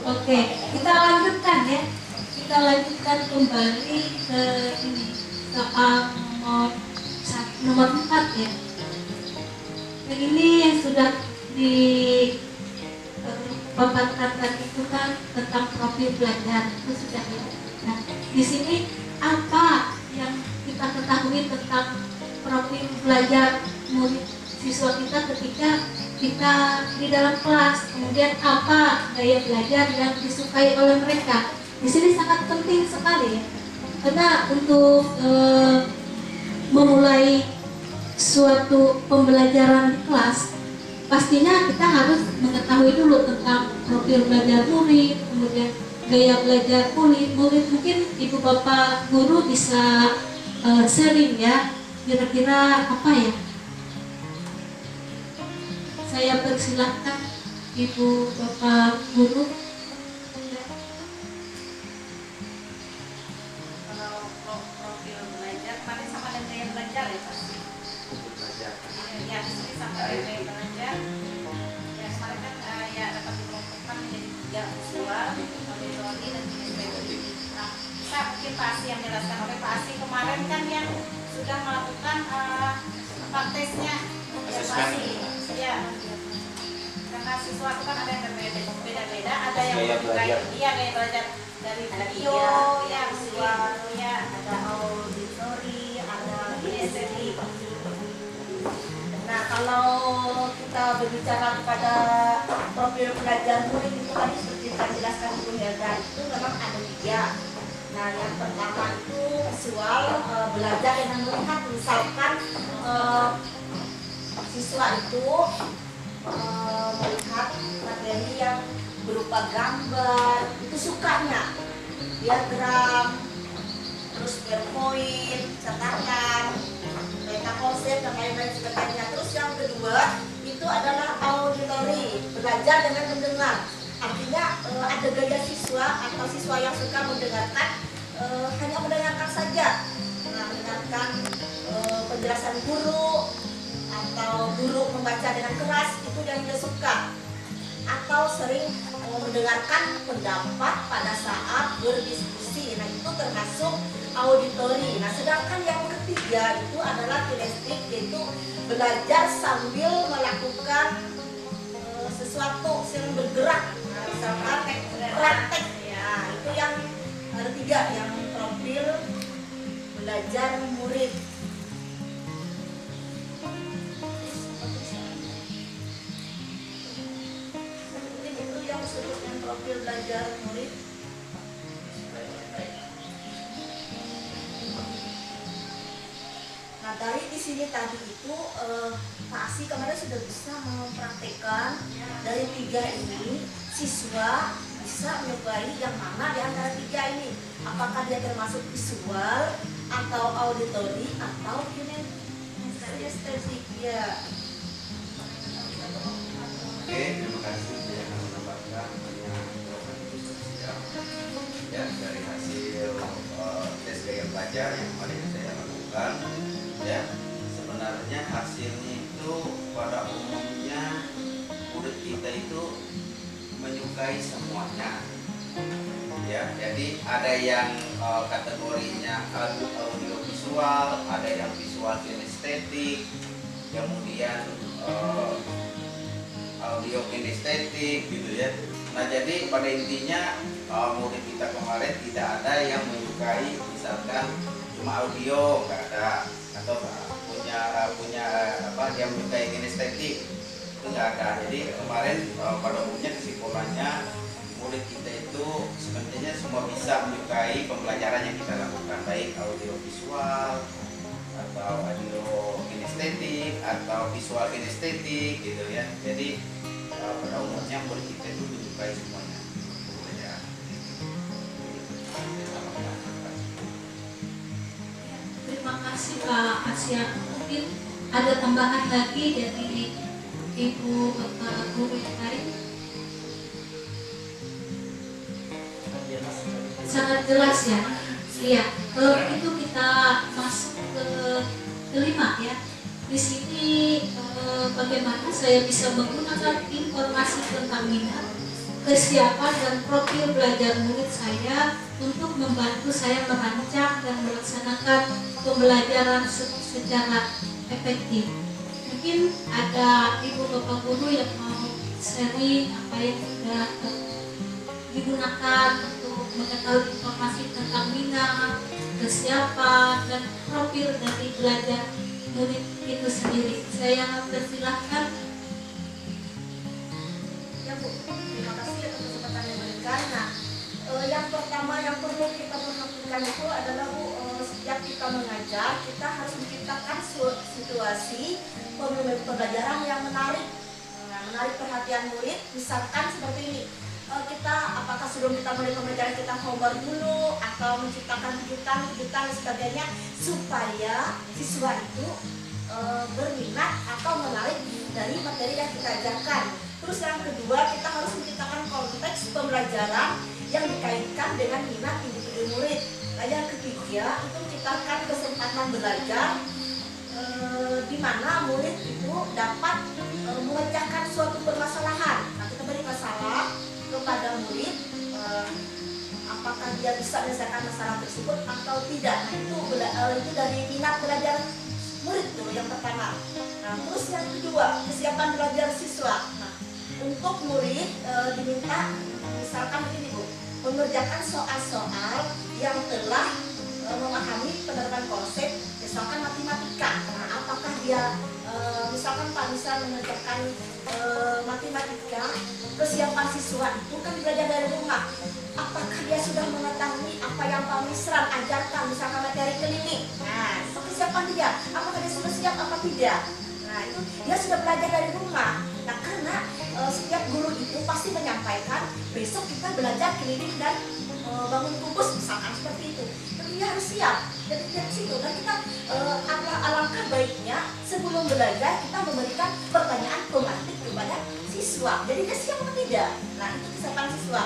Oke, kita lanjutkan ya. Kita lanjutkan kembali ke ini soal nomor 4 ya. Yang ini yang sudah dipaparkan tadi itu kan tentang profil belajar itu sudah ya. Nah, di sini apa yang kita ketahui tentang profil belajar murid siswa kita ketika kita di dalam kelas, kemudian apa gaya belajar yang disukai oleh mereka. Di sini sangat penting sekali ya, karena untuk memulai suatu pembelajaran di kelas, pastinya kita harus mengetahui dulu tentang profil belajar murid, kemudian gaya belajar murid. Mungkin ibu bapak guru bisa sharing ya, kira-kira apa ya? Saya persilahkan ibu bapak guru. Kalau profil belajar kemarin sama dengan gaya belajar ya Pak? Ya, di sini sama dengan gaya belajar. Ya kemarin kan ya dapat dikelompokkan menjadi 3 visual, auditori dan kinestetik. Nah, bisa mungkin Pak Asi yang jelaskan. Oleh Pak Asi kemarin kan yang sudah melakukan tesnya evaluasi. Ya, karena siswa itu kan ada yang berbeda-beda, ada yang menyukai gaya belajar dari video, yang visual, ya ada auditori, ada kinestetik. Nah, kalau kita berbicara kepada profil belajar murid itu tadi seperti kita jelaskan Bu Helda, itu memang ada 3. Nah, yang pertama itu visual, belajar dengan melihat, misalkan siswa itu melihat materi yang berupa gambar, itu sukanya diagram, terus PowerPoint, catatan, peta konsep dan lain-lain sebagainya. Terus yang kedua itu adalah auditori, belajar dengan mendengar. Artinya ada gaya siswa atau siswa yang suka mendengarkan, hanya mendengarkan saja. Nah, mendengarkan penjelasan guru atau guru membaca dengan keras, itu yang dia suka. Atau sering mendengarkan pendapat pada saat berdiskusi. Nah, itu termasuk auditori. Nah, sedangkan yang ketiga itu adalah kinestetik, yaitu belajar sambil melakukan sesuatu, sering bergerak. Nah, misalkan praktek. Nah, itu yang ada 3 yang profil belajar murid. Itu yang disebut dengan profil belajar murid. Nah, dari di sini tadi itu Pak Asi kemarin sudah bisa mempraktekkan dari 3 ini, siswa bisa menyukai yang mana di antara 3 ini. Apakah dia termasuk visual atau auditori atau kinestetik ya. Oke, terima kasih yang menambahkan ya dari hasil tes gaya belajar yang kemarin saya lakukan. Ya, sebenarnya hasilnya itu pada umumnya murid kita itu menyukai semuanya. Ya, jadi ada yang kategorinya audio visual, ada yang visual kinestetik, kemudian audio kinestetik gitu ya. Nah, jadi pada intinya murid kita kemarin tidak ada yang menyukai misalkan cuma audio, nggak ada, atau punya apa yang menyukai kinestetik, itu nggak ada. Jadi kemarin pada umumnya kesimpulannya murid kita itu sebenarnya semua bisa menyukai pembelajaran yang kita lakukan, baik audio visual atau audio kinestetik atau visual kinestetik gitu ya. Jadi pada umumnya murid kita itu menyukai semuanya pembelajaran. Terima kasih Pak Asia. Mungkin ada tambahan lagi dari Ibu Bapak Guru yang lain? Sangat jelas ya. Iya, itu kita masuk ke kelima ya. Di sini bagaimana saya bisa menggunakan informasi tentang minat, kesiapan dan profil belajar murid saya untuk membantu saya merancang dan melaksanakan pembelajaran secara efektif. Mungkin ada ibu bapak guru yang mau sharing apa yang sudah digunakan untuk mengetahui informasi tentang minat, kesiapan dan profil dari belajar murid itu sendiri. Saya persilahkan. Ya Bu, terima kasih atas kesempatan yang diberikan. Nah, yang pertama yang perlu kita perhatikan itu adalah Bu, setiap kita kita mengajar, kita harus menciptakan situasi pembelajaran yang menarik, menarik perhatian murid. Misalkan seperti ini, kita apakah sebelum kita mulai pembelajaran kita homework dulu atau menciptakan kejutan dan sebagainya supaya siswa itu berminat atau menarik dari materi yang kita ajarkan. Terus yang kedua, kita harus menciptakan konteks pembelajaran yang dikaitkan dengan minat individu murid. Nah, yang ketiga itu menciptakan kesempatan belajar di mana murid itu dapat memecahkan suatu permasalahan. Nah, kita beri masalah kepada murid, apakah dia bisa menyelesaikan masalah tersebut atau tidak. Nah, itu dari minat belajar murid tuh yang pertama. Nah, terus yang kedua, kesiapan belajar siswa. Nah, untuk murid diminta misalkan begini Bu, mengerjakan soal-soal yang telah memahami penerapan konsep, misalkan matematika. Nah, apakah dia misalkan Pak bisa mengerjakan matematika, kesiapan siswa itu kan belajar dari rumah. Apakah dia sudah mengetahui apa yang Pak Misran ajarkan, misalkan materi klinik. Nah, itu kesiapan dia. Apakah dia sudah siap apa tidak? Nah, itu dia sudah belajar dari rumah. Nah, karena setiap guru itu pasti menyampaikan besok kita belajar klinik dan bangun kubus misalkan seperti itu. Tapi dia harus siap. Jadi dari situ kan kita alangkah baiknya sebelum belajar kita memberikan pertanyaan pemantik kepada siswa. Jadi dia siap atau tidak? Nah, itu kesiapan siswa.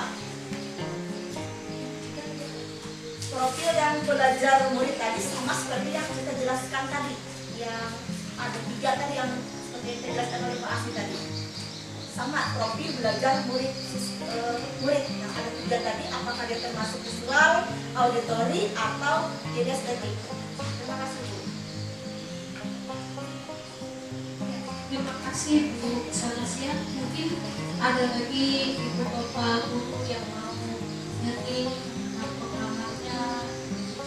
Profil yang belajar murid tadi sama seperti yang kita jelaskan tadi, yang ada 3 tadi yang seperti yang dijelaskan oleh Pak Asli tadi. Sama profil belajar murid yang ada 3 tadi, apakah dia termasuk visual, auditori, atau kinestetik. Terima kasih Bu. Terima kasih Bu Salasia. Mungkin ada lagi ibu bapak guru yang mau ngerti tentang programnya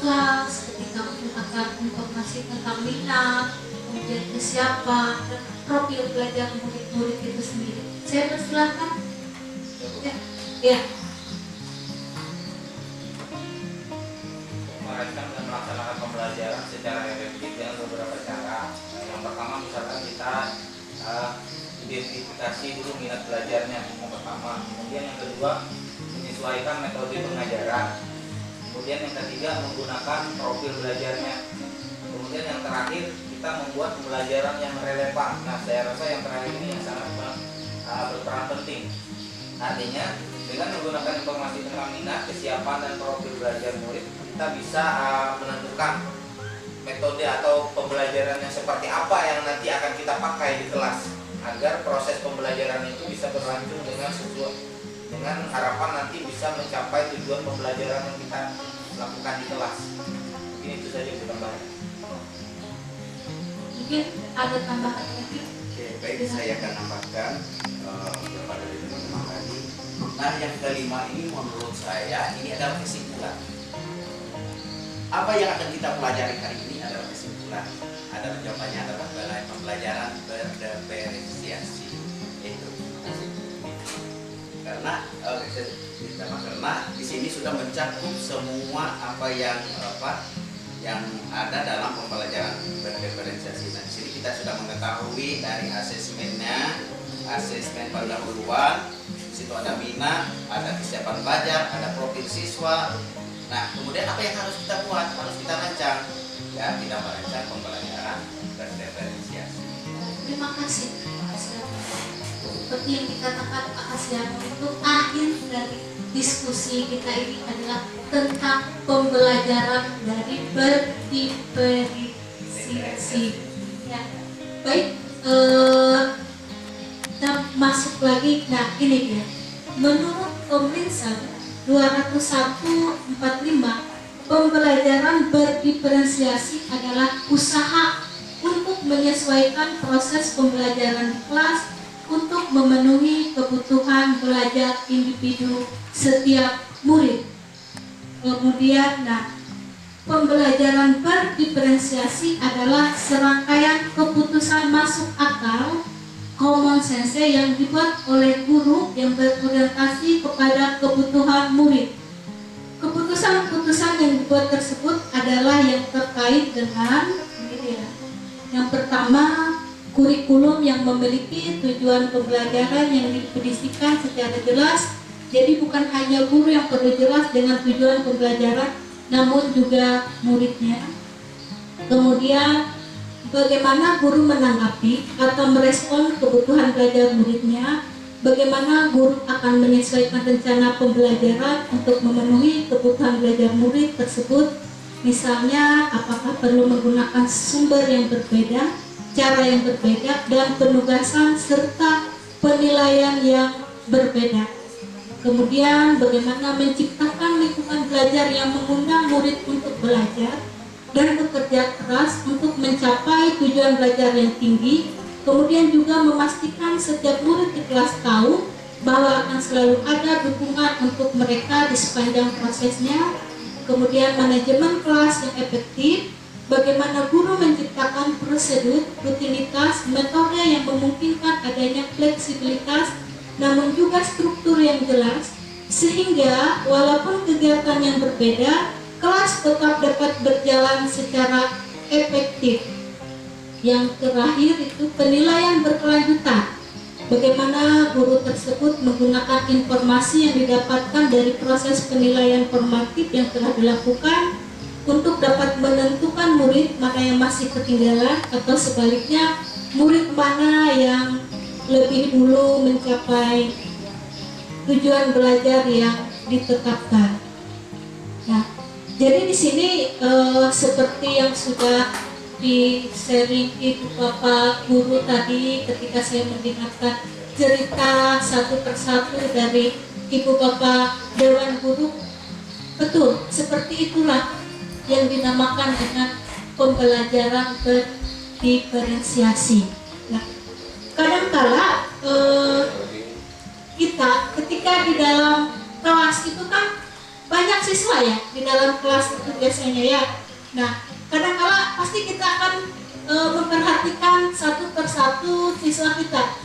kelas, ketika menggunakan informasi tentang minat, kemudian kesiapan dan profil belajar murid-murid itu sendiri. Saya persilahkan. Ya. Merancang dan melaksanakan pembelajaran secara efektif dengan beberapa cara. Yang pertama misalkan kita identifikasi dulu minat belajarnya yang pertama. Kemudian yang kedua menyesuaikan metode pengajaran. Kemudian yang ketiga menggunakan profil belajarnya. Kemudian yang terakhir kita membuat pembelajaran yang relevan. Nah, saya rasa yang terakhir ini yang sangat berperan penting. Artinya dengan menggunakan informasi tentang minat, kesiapan dan profil belajar murid, kita bisa menentukan metode atau pembelajaran yang seperti apa yang nanti akan kita pakai di kelas agar proses pembelajaran itu bisa berlanjut dengan sesuai dengan harapan nanti bisa mencapai tujuan pembelajaran yang kita lakukan di kelas. Mungkin itu saja Bu tambahan. Mungkin ada tambahan lagi. Oke, baik, saya akan nambahkan beberapa dari teman-teman tadi. Nah, yang kelima ini menurut saya ini adalah kesimpulan. Apa yang akan kita pelajari hari ini adalah kesimpulan. Adalah jawabannya adalah pembelajaran berdiferensiasi. Itu. Karena di sini sudah mencakup semua apa yang ada dalam pembelajaran berdiferensiasi. Nah, di sini kita sudah mengetahui dari asesmennya, asesmen pendahuluan, di situ ada minat, ada kesiapan belajar, ada profil siswa. Nah, kemudian apa yang harus kita buat? Harus kita rancang. Ya, kita merancang pembelajaran berdiferensiasi. Terima kasih Pak Asliano. Seperti yang dikatakan Pak Asliano itu akhir dari diskusi kita ini adalah tentang pembelajaran dari berdiferensiasi. Ya, baik. Kita masuk lagi. Nah, ini dia. Menurut Omrinsa 201/45, pembelajaran berdiferensiasi adalah usaha untuk menyesuaikan proses pembelajaran di kelas untuk memenuhi kebutuhan belajar individu setiap murid. Kemudian, pembelajaran berdiferensiasi adalah serangkaian keputusan masuk akal common sense yang dibuat oleh guru yang berorientasi kepada kebutuhan murid. Keputusan-keputusan yang dibuat tersebut adalah yang terkait dengan ini ya. Yang pertama, kurikulum yang memiliki tujuan pembelajaran yang didefinisikan secara jelas. Jadi bukan hanya guru yang perlu jelas dengan tujuan pembelajaran, namun juga muridnya. Kemudian bagaimana guru menanggapi atau merespon kebutuhan belajar muridnya, bagaimana guru akan menyesuaikan rencana pembelajaran untuk memenuhi kebutuhan belajar murid tersebut. Misalnya, apakah perlu menggunakan sumber yang berbeda, cara yang berbeda, dan penugasan serta penilaian yang berbeda. Kemudian, bagaimana menciptakan lingkungan belajar yang mengundang murid untuk belajar dan bekerja keras untuk mencapai tujuan belajar yang tinggi. Kemudian juga memastikan setiap murid di kelas tahu bahwa akan selalu ada dukungan untuk mereka di sepanjang prosesnya. Kemudian manajemen kelas yang efektif, bagaimana guru menciptakan prosedur, rutinitas, metode yang memungkinkan adanya fleksibilitas, namun juga struktur yang jelas, sehingga walaupun kegiatan yang berbeda, kelas tetap dapat berjalan secara efektif. Yang terakhir itu penilaian berkelanjutan. Bagaimana guru tersebut menggunakan informasi yang didapatkan dari proses penilaian formatif yang telah dilakukan untuk dapat menentukan murid mana yang masih ketinggalan atau sebaliknya murid mana yang lebih dulu mencapai tujuan belajar yang ditetapkan. Nah, jadi di sini seperti yang sudah di sharing Ibu Bapak Guru tadi ketika saya mendengarkan cerita satu persatu dari Ibu Bapak Dewan Guru, betul seperti itulah yang dinamakan dengan pembelajaran berdiferensiasi. Nah, kadangkala kita ketika di dalam kelas itu kan banyak siswa ya di dalam kelas itu biasanya ya. Nah, kadang-kala pasti kita akan memperhatikan satu persatu siswa kita.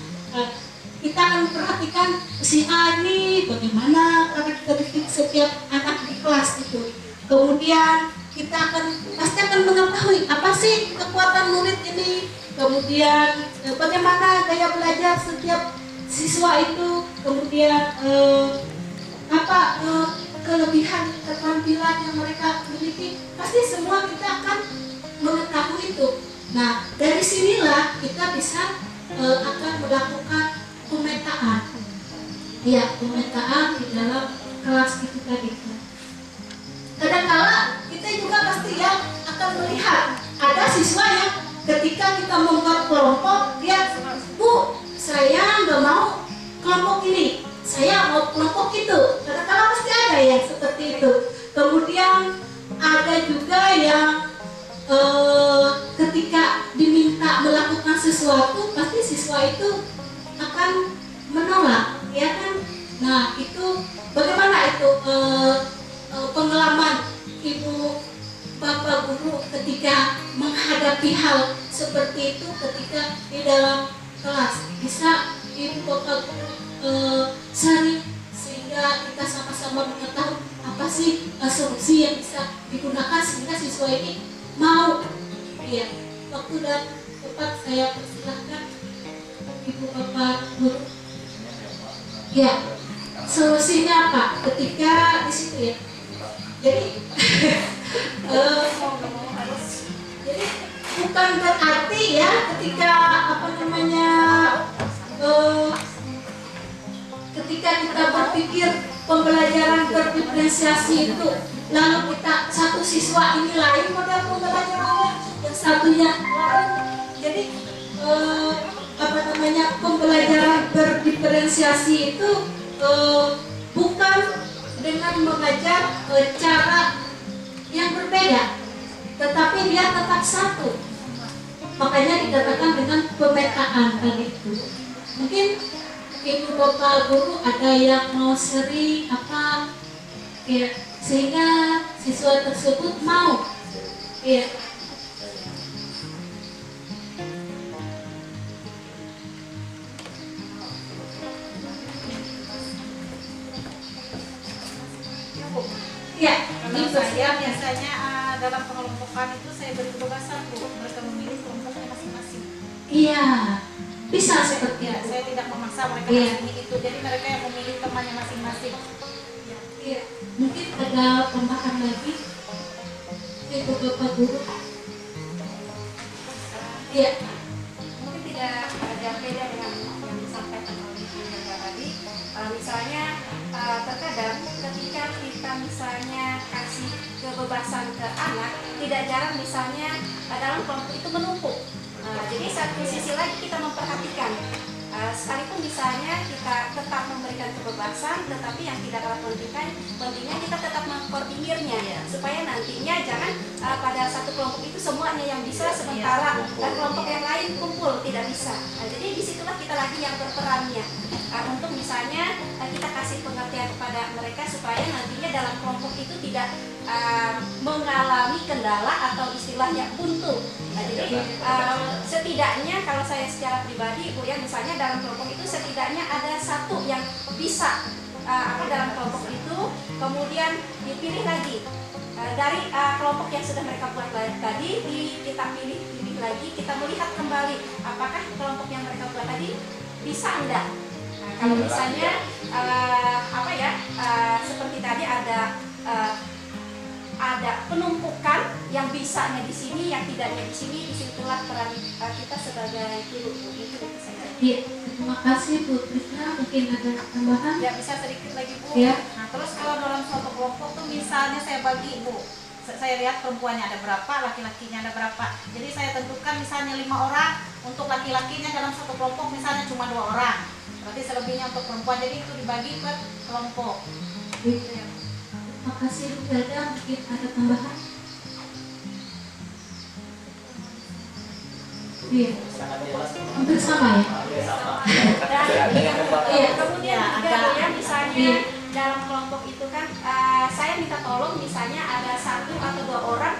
Kita akan memperhatikan si A ini bagaimana karakteristik setiap anak di kelas itu. Kemudian kita pasti akan mengetahui apa sih kekuatan murid ini. Kemudian bagaimana gaya belajar setiap siswa itu. Kemudian kelebihan keterampilan yang mereka miliki, pasti semua kita akan mengetahui itu. Nah, dari sinilah kita bisa akan melakukan pemetaan. Ya, pemetaan di dalam kelas itu tadi. Kadang-kala kita juga pasti ya akan melihat ada siswa yang ketika kita membuat kelompok, dia, Bu, saya nggak mau kelompok ini, saya mau kelompok itu. Kadang-kala pasti ada ya seperti itu. Kemudian ada juga yang ketika diminta melakukan sesuatu, pasti siswa itu akan menolak, ya kan? Nah, itu bagaimana itu pengalaman Ibu Bapak Guru ketika menghadapi hal seperti itu ketika di dalam kelas? Bisa Ibu Bapak Guru sharing sehingga kita sama-sama mengetahui apa sih solusi yang bisa digunakan sehingga siswa ini mau. Iya, waktu dan tempat saya persilahkan Ibu Bapak Guru. Ya, solusinya apa? Ketika di situ ya. Jadi jadi bukan berarti ya ketika ketika kita berpikir pembelajaran berdiferensiasi itu, lalu kita satu siswa ini lain model pembelajarannya, yang satunya lain. Jadi pembelajaran berdiferensiasi itu bukan dengan mengajar cara yang berbeda, tetapi dia tetap satu. Makanya dikatakan dengan pemetaan tadi itu. Mungkin Ibu Bapak Guru ada yang mau sharing apa ya, sehingga siswa tersebut mau ya. Ya, Mungkin saya biasanya dalam pengelompokan itu saya beri kebebasan untuk mereka memilih kelompoknya masing-masing. Iya, bisa seperti Ya, itu. saya tidak memaksa mereka Iya. memilih itu. Jadi mereka yang memilih temannya masing-masing. Iya, mungkin ada tambahan lagi untuk Bapak Guru. Iya, Mungkin tidak jauh beda dengan yang disampaikan oleh Ibu Mega tadi. Misalnya terkadang ketika kita misalnya kasih kebebasan ke anak, tidak jarang misalnya dalam kelompok itu menumpuk. Jadi satu sisi lagi kita memperhatikan, sekalipun misalnya kita tetap memberikan kebebasan, tetapi yang tidak kalah pentingnya kita tetap mengkoordinirnya, supaya nantinya jangan pada satu kelompok itu semuanya yang bisa, sementara kelompok yang lain kumpul tidak bisa. Jadi disitulah kita lagi yang berperannya, untuk misalnya kita kasih pengertian kepada mereka supaya nantinya dalam kelompok itu tidak mengalami kendala atau istilahnya buntu. Jadi setidaknya kalau saya secara pribadi Bu ya, misalnya dalam kelompok itu setidaknya ada satu yang bisa dalam kelompok itu kemudian dipilih lagi dari kelompok yang sudah mereka buat tadi, kita pilih lagi, kita melihat kembali apakah kelompok yang mereka buat tadi bisa enggak. Kalau misalnya seperti tadi ada penumpukan yang bisanya di sini, yang tidaknya di sini, disitulah peran kita sebagai guru. Itu saja. iya. Terima kasih Bu Trisna. Mungkin ada tambahan? Ya, bisa sedikit lagi Bu. Iya. Nah, terus kalau dalam suatu kelompok tuh misalnya saya bagi Bu, saya lihat perempuannya ada berapa, laki-lakinya ada berapa. Jadi saya tentukan misalnya 5 orang, untuk laki-lakinya dalam satu kelompok misalnya cuma 2 orang. Berarti selebihnya untuk perempuan, jadi itu dibagi per kelompok. Iya. Terima kasih Bu Belda. Mungkin ada tambahan? Iya, sangat jelas. hampir sama ya. Hampir sama. Iya. Kemudian juga Bu ya, misalnya dalam kelompok itu kan saya minta tolong misalnya ada 1 atau 2 orang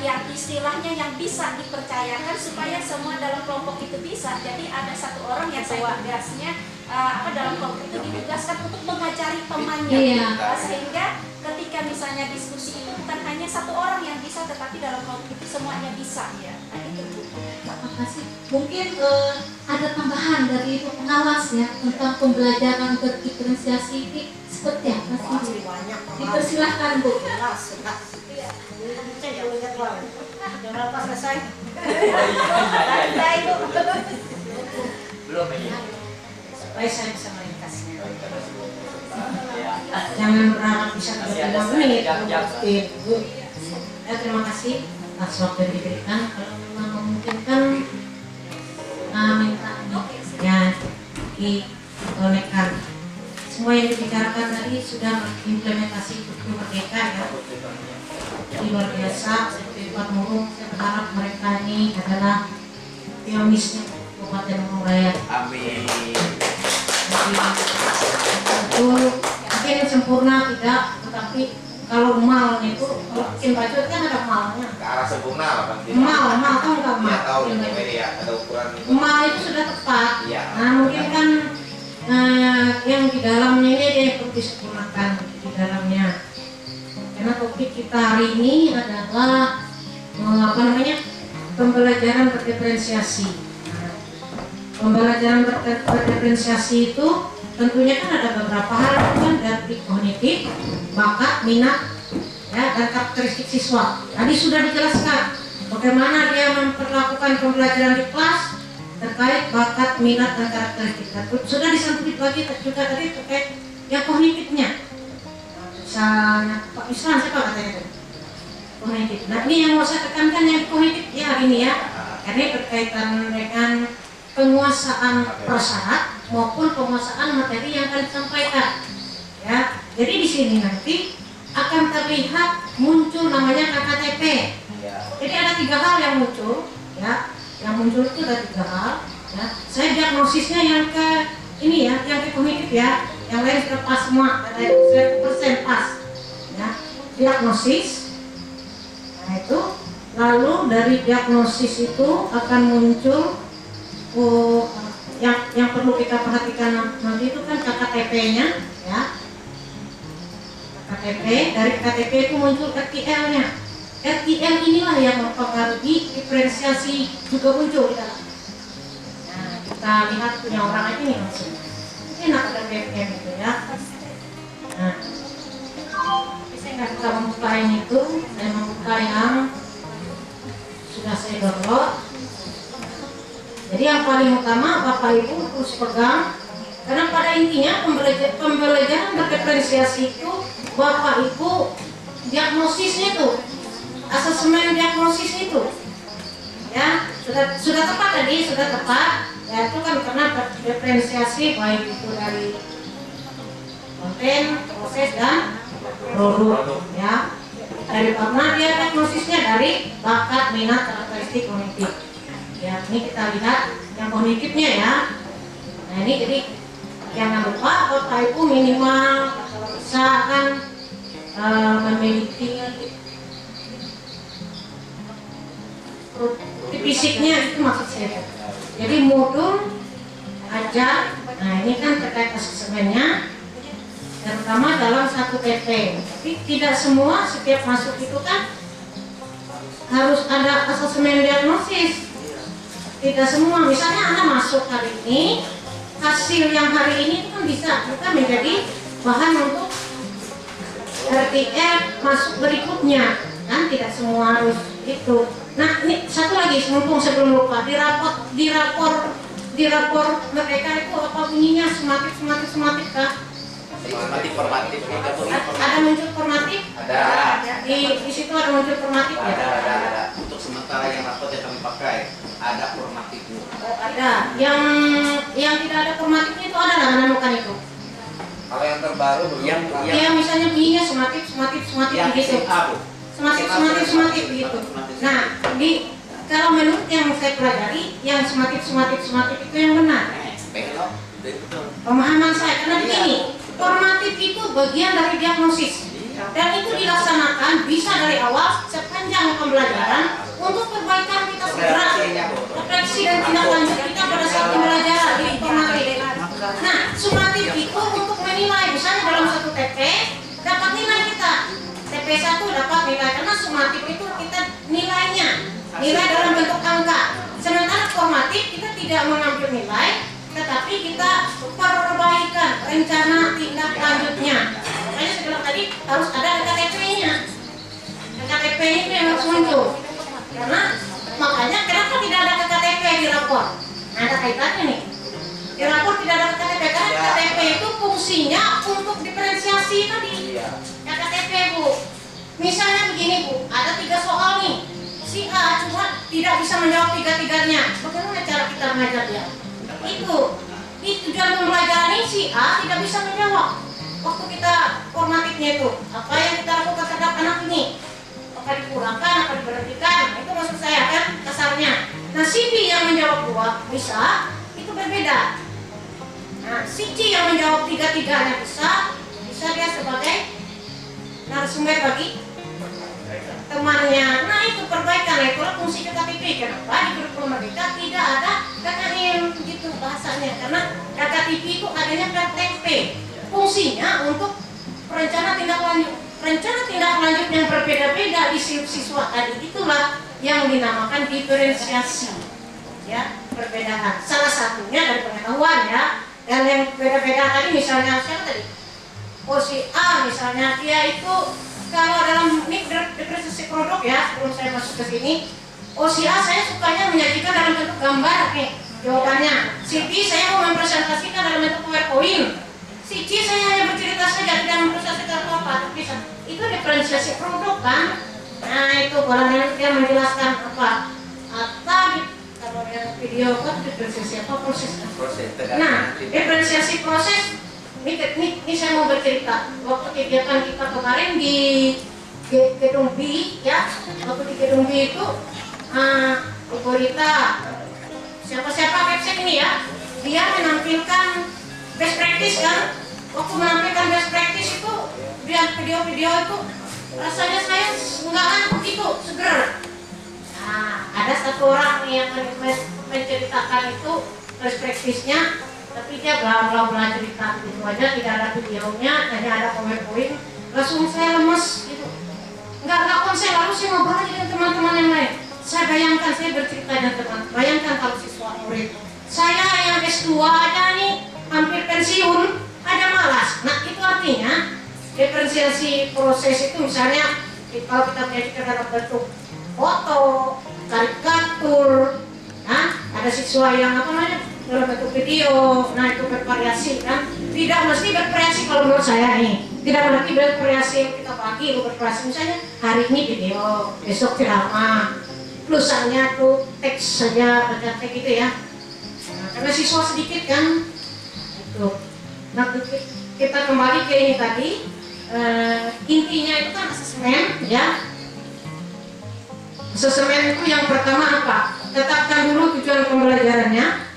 yang istilahnya yang bisa dipercayakan supaya semua dalam kelompok itu bisa. Jadi ada 1 orang yang saya tugasnya dalam kelompok itu ditugaskan untuk mengajari temannya. Iya. Sehingga ketika misalnya diskusi itu bukan hanya 1 orang yang bisa, tetapi dalam kelompok itu semuanya bisa ya. Nah, itu Bu. Terima kasih. Mungkin ada tambahan dari Ibu pengawas ya tentang pembelajaran berdiferensiasi ini seperti apa sih? Masih banyak. Dipersilahkan Bu. Jelas. Jam berapa selesai? Belum ini. Supaya saya bisa meringkasnya. Ya. Jangan berharap bisa Masih ada 35 menit. jam-jam. Bu. Ya, terima kasih atas waktu yang diberikan. Kalau memang memungkinkan, minta ya dikonekkan. Semua yang dibicarakan tadi sudah implementasi buku merdeka ya. Jadi luar biasa. Seperti Pak Murung, saya berharap mereka ini adalah pionisnya Kabupaten Bandung Raya. Amin. Itu mungkin sempurna tidak, tetapi kalau mal itu bikin baju kan ada malnya. Ke arah sempurna lah kan. Mal kan enggak Ya mal. tahu ini ya, ada ukuran itu. Mal itu sudah tepat. Iya. Nah mungkin kan yang di dalamnya ini dia yang perlu disempurnakan di dalamnya. Karena topik kita hari ini adalah pembelajaran berdiferensiasi. Nah, pembelajaran berdiferensiasi itu tentunya kan ada beberapa hal kan, dari kognitif, bakat, minat, ya, dan karakteristik siswa. Tadi sudah dijelaskan bagaimana dia memperlakukan pembelajaran di kelas terkait bakat, minat, dan karakteristik. Dan sudah disampaikan lagi juga tadi terkait yang kognitifnya. Misalnya Pak Islam siapa katanya tadi? Kognitif. Nah ini yang mau saya tekankan yang kognitif ya hari ini ya, karena berkaitan dengan penguasaan prasyarat maupun penguasaan materi yang akan disampaikan. Ya, jadi di sini nanti akan terlihat muncul namanya KKTP. Jadi ada 3 hal yang muncul, ya. Yang muncul itu ada 3 hal. Ya. Saya diagnosisnya yang ke ini ya, yang ke kognitif ya. Yang lain sudah pas semua, ada 100% pas. Ya, diagnosis. Nah itu, lalu dari diagnosis itu akan muncul yang perlu kita perhatikan nanti itu kan KKTP-nya, ya. KTP, dari KTP itu muncul RTL-nya. RTL inilah yang mempengaruhi diferensiasi juga muncul di dalam. Nah, kita lihat punya orang aja nih langsung. Enak ada BBM itu ya. Nah, saya nggak bisa membuka ini itu, saya membuka yang sudah saya download. Jadi yang paling utama Bapak Ibu terus pegang, karena pada intinya pembelajaran berdiferensiasi itu Bapak Ibu diagnosisnya itu, asesmen diagnosis itu, ya sudah tepat tadi, sudah tepat. Ya itu kan karena diferensiasi baik itu dari konten, proses dan produk, ya. Dari karena dia diagnosisnya dari bakat, minat, karakteristik kognitif. Ya, ini kita lihat yang kognitifnya ya. Nah ini jadi jangan lupa Bapak Ibu minimal usahakan memiliki fisiknya, itu maksud saya. Jadi modul ajar. Nah ini kan terkait asesmennya, terutama dalam satu TP. Tapi tidak semua setiap masuk itu kan harus ada asesmen diagnosis. Tidak semua, misalnya Anda masuk hari ini, hasil yang hari ini itu kan bisa juga menjadi bahan untuk RTL masuk berikutnya, kan tidak semua harus itu. Nah ini satu lagi, mumpung sebelum lupa, di rapor mereka itu apa bunyinya, sematif kah? Formatif, formatif. Ada muncul formatif? Ada. Di situ ada muncul formatif ya? Ada. Untuk sementara yang rapot yang kami pakai ada formatifnya. Oh, ada. Yang tidak ada formatifnya itu ada nggak menemukan itu? Kalau yang terbaru belum. Yang misalnya bunyinya sematif yang begitu. SMA, Bu. Sematif begitu. Nah, kalau menurut yang saya pelajari, yang sematif itu yang benar. Belok. Betul. Pemahaman saya karena begini, formatif itu bagian dari diagnosis dan itu dilaksanakan bisa dari awal sepanjang pembelajaran untuk perbaikan kita segera, refleksi dan tindak lanjut kita pada saat pembelajaran di formatif. Nah, sumatif itu untuk menilai, misalnya dalam satu TP dapat nilai kita, TP 1 dapat nilai, karena sumatif itu kita nilai dalam bentuk angka. Sementara formatif kita tidak mengambil nilai, tetapi kita perbaikan rencana tindak lanjutnya. Makanya saya bilang tadi harus ada KTP-nya. KTP itu yang harus muncul. Karena makanya kenapa tidak ada KTP di rapor? Nah, ada kaitannya nih. Di rapor tidak ada KTP karena KTP itu fungsinya untuk diferensiasi tadi. KTP Bu. Misalnya begini Bu, ada 3 soal nih. Si A cuma tidak bisa menjawab 3-tiganya. Bagaimana cara kita mengajar dia? Itu tujuan pembelajaran ini si A tidak bisa menjawab waktu kita formatifnya itu apa yang kita lakukan terhadap anak ini, apa dikurangkan, apa diberhentikan, itu maksud saya kan kasarnya. Nah si B yang menjawab 2 bisa, itu berbeda. Nah si C yang menjawab 3-tiganya bisa dia sebagai narasumber bagi temannya. Nah itu perbaikan, itulah fungsi KTP. Kenapa di kurikulum Merdeka tidak ada KKM gitu bahasanya? Karena KTP itu adanya KTP, fungsinya untuk rencana tindak lanjut yang berbeda-beda di siswa tadi. Itulah yang dinamakan diferensiasi, ya, perbedaan. Salah satunya dari pengetahuan ya. Dan yang beda-beda tadi misalnya siapa tadi? Si A misalnya dia itu kalau dalam diferensiasi produk ya, sebelum saya masuk ke sini, si A saya sukanya menyajikan dalam bentuk gambar nih jawabannya. Si B saya mau mempresentasikan dalam bentuk PowerPoint. Si C saya hanya bercerita saja tidak mempresentasikan apa-apa. Itu diferensiasi produk kan? Nah itu barangnya dia menjelaskan apa? Atau kalau yang video kan diferensiasi apa proses? Nah diferensiasi proses. Ini saya mau bercerita. Waktu kegiatan kita kemarin di gedung B ya, waktu di gedung B itu Ibu Rita siapa website ini ya, dia menampilkan best practice kan. Waktu menampilkan best practice itu dia video-video itu rasanya saya nggak ngantuk itu, seger. Nah ada satu orang yang menceritakan itu best practice-nya, tapi dia bla cerita begitu aja, tidak ada videonya, hanya ada PowerPoint. langsung saya lemes gitu. Nggak konsen, lalu saya ngobrol aja dengan teman-teman yang lain. Saya bayangkan, saya bercerita dengan teman, bayangkan kalau siswa murid saya yang S2 aja nih hampir pensiun, ada malas. Nah itu artinya diferensiasi proses itu misalnya kalau kita menyajikan dalam bentuk foto, karikatur, nah ada siswa yang apa namanya dalam bentuk video, nah itu bervariasi kan. Tidak mesti bervariasi kalau menurut saya nih, tidak mesti bervariasi yang kita bagi bervariasi misalnya hari ini video, besok drama, lusanya tuh teks saja baca teks gitu ya. Nah, karena siswa sedikit kan, itu. Nah kita kembali ke ini tadi, intinya itu kan asesmen ya. Asesmen itu yang pertama apa? Tetapkan dulu tujuan pembelajarannya.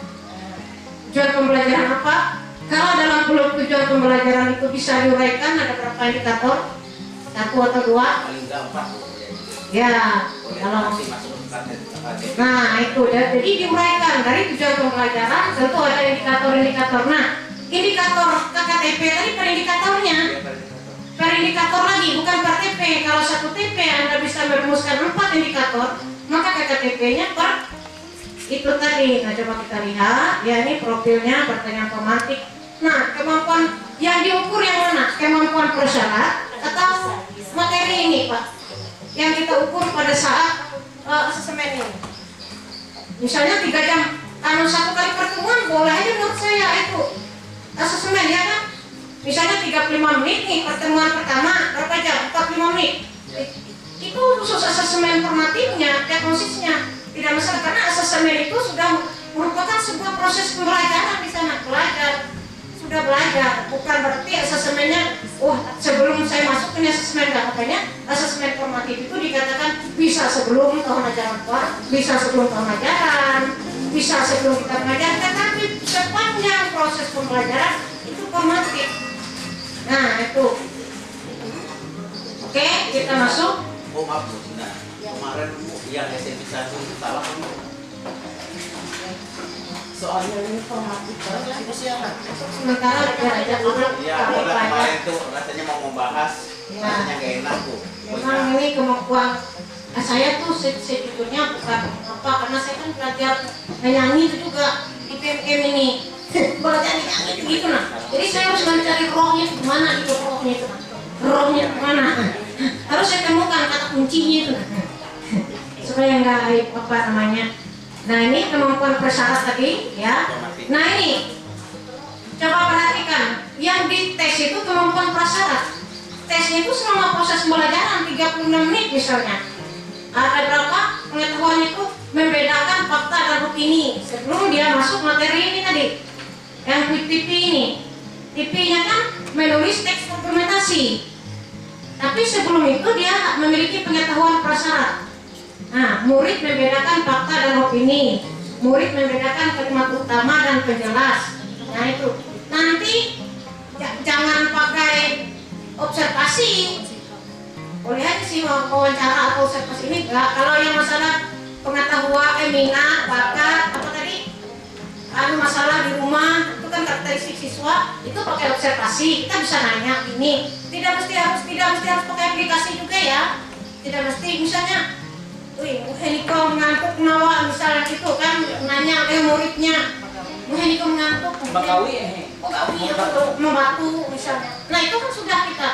Tujuan pembelajaran apa? Kalau dalam tujuan pembelajaran itu bisa diuraikan ada berapa indikator? 1 atau 2? Paling gampang Ya, kalau nah itu ya, jadi diuraikan dari tujuan pembelajaran tentu ada indikator-indikator. Nah, indikator KKTP tadi per indikatornya, per indikator lagi bukan per TP. Kalau 1 TP Anda bisa merumuskan 4 indikator, maka KKTP-nya per itu tadi. Nah coba kita lihat, ya ini profilnya pertanyaan pemantik. Nah kemampuan yang diukur yang mana? Kemampuan persyarat atau materi ini Pak? Yang kita ukur pada saat asesmen ini. Misalnya 3 jam, anu 1 kali pertemuan boleh aja menurut saya itu asesmen ya kan? Misalnya 35 menit nih pertemuan pertama, berapa jam? 45 menit. Itu khusus asesmen formatifnya, diagnosisnya tidak masalah karena asesmen itu sudah merupakan sebuah proses pembelajaran di sana, sudah belajar, bukan berarti asesmennya sebelum saya masuk ke asesmen nggak, makanya asesmen formatif itu dikatakan bisa sebelum tahun ajaran Pak, bisa sebelum tahun ajaran, bisa sebelum kita mengajar, tetapi sepanjang proses pembelajaran itu formatif. Nah itu, oke kita masuk. Oh maaf Bu, nah kemarin yang SMP 1 itu salah Bu. Soalnya ini formatif itu siapa? Sementara belajar dulu. Iya, udah kemarin tuh rasanya mau membahas, rasanya gak enak Bu. Memang ini kemampuan saya tuh sejujurnya bukan apa, karena saya kan belajar nyanyi itu juga di PMM ini. Belajar nyanyi itu gitu nah. Jadi saya harus mencari rohnya kemana itu, rohnya kemana. Harus saya temukan kata kuncinya itu supaya nggak apa namanya. Nah ini kemampuan persyarat tadi ya. Nah ini coba perhatikan yang di tes itu kemampuan persyarat. Tesnya itu selama proses pembelajaran 36 menit misalnya. Ada berapa pengetahuan itu membedakan fakta dan opini sebelum dia masuk materi ini tadi. Yang TP ini, TP-nya kan menulis teks dokumentasi. Tapi sebelum itu dia memiliki pengetahuan prasyarat. Nah, murid membedakan fakta dan opini. Murid membedakan kalimat utama dan penjelas. Nah itu. Nanti jangan pakai observasi. Boleh aja sih wawancara atau observasi ini enggak. Kalau yang masalah pengetahuan, minat, bakat, apa tadi? Masalah di rumah itu kan karakteristik siswa itu pakai observasi. Kita bisa nanya ini. Tidak mesti harus pakai aplikasi juga ya. Tidak mesti misalnya, Heniko mengantuk nawa misalnya gitu kan, nanya ke muridnya, Heniko mengantuk. Bakawi membatu misalnya. Nah itu kan sudah kita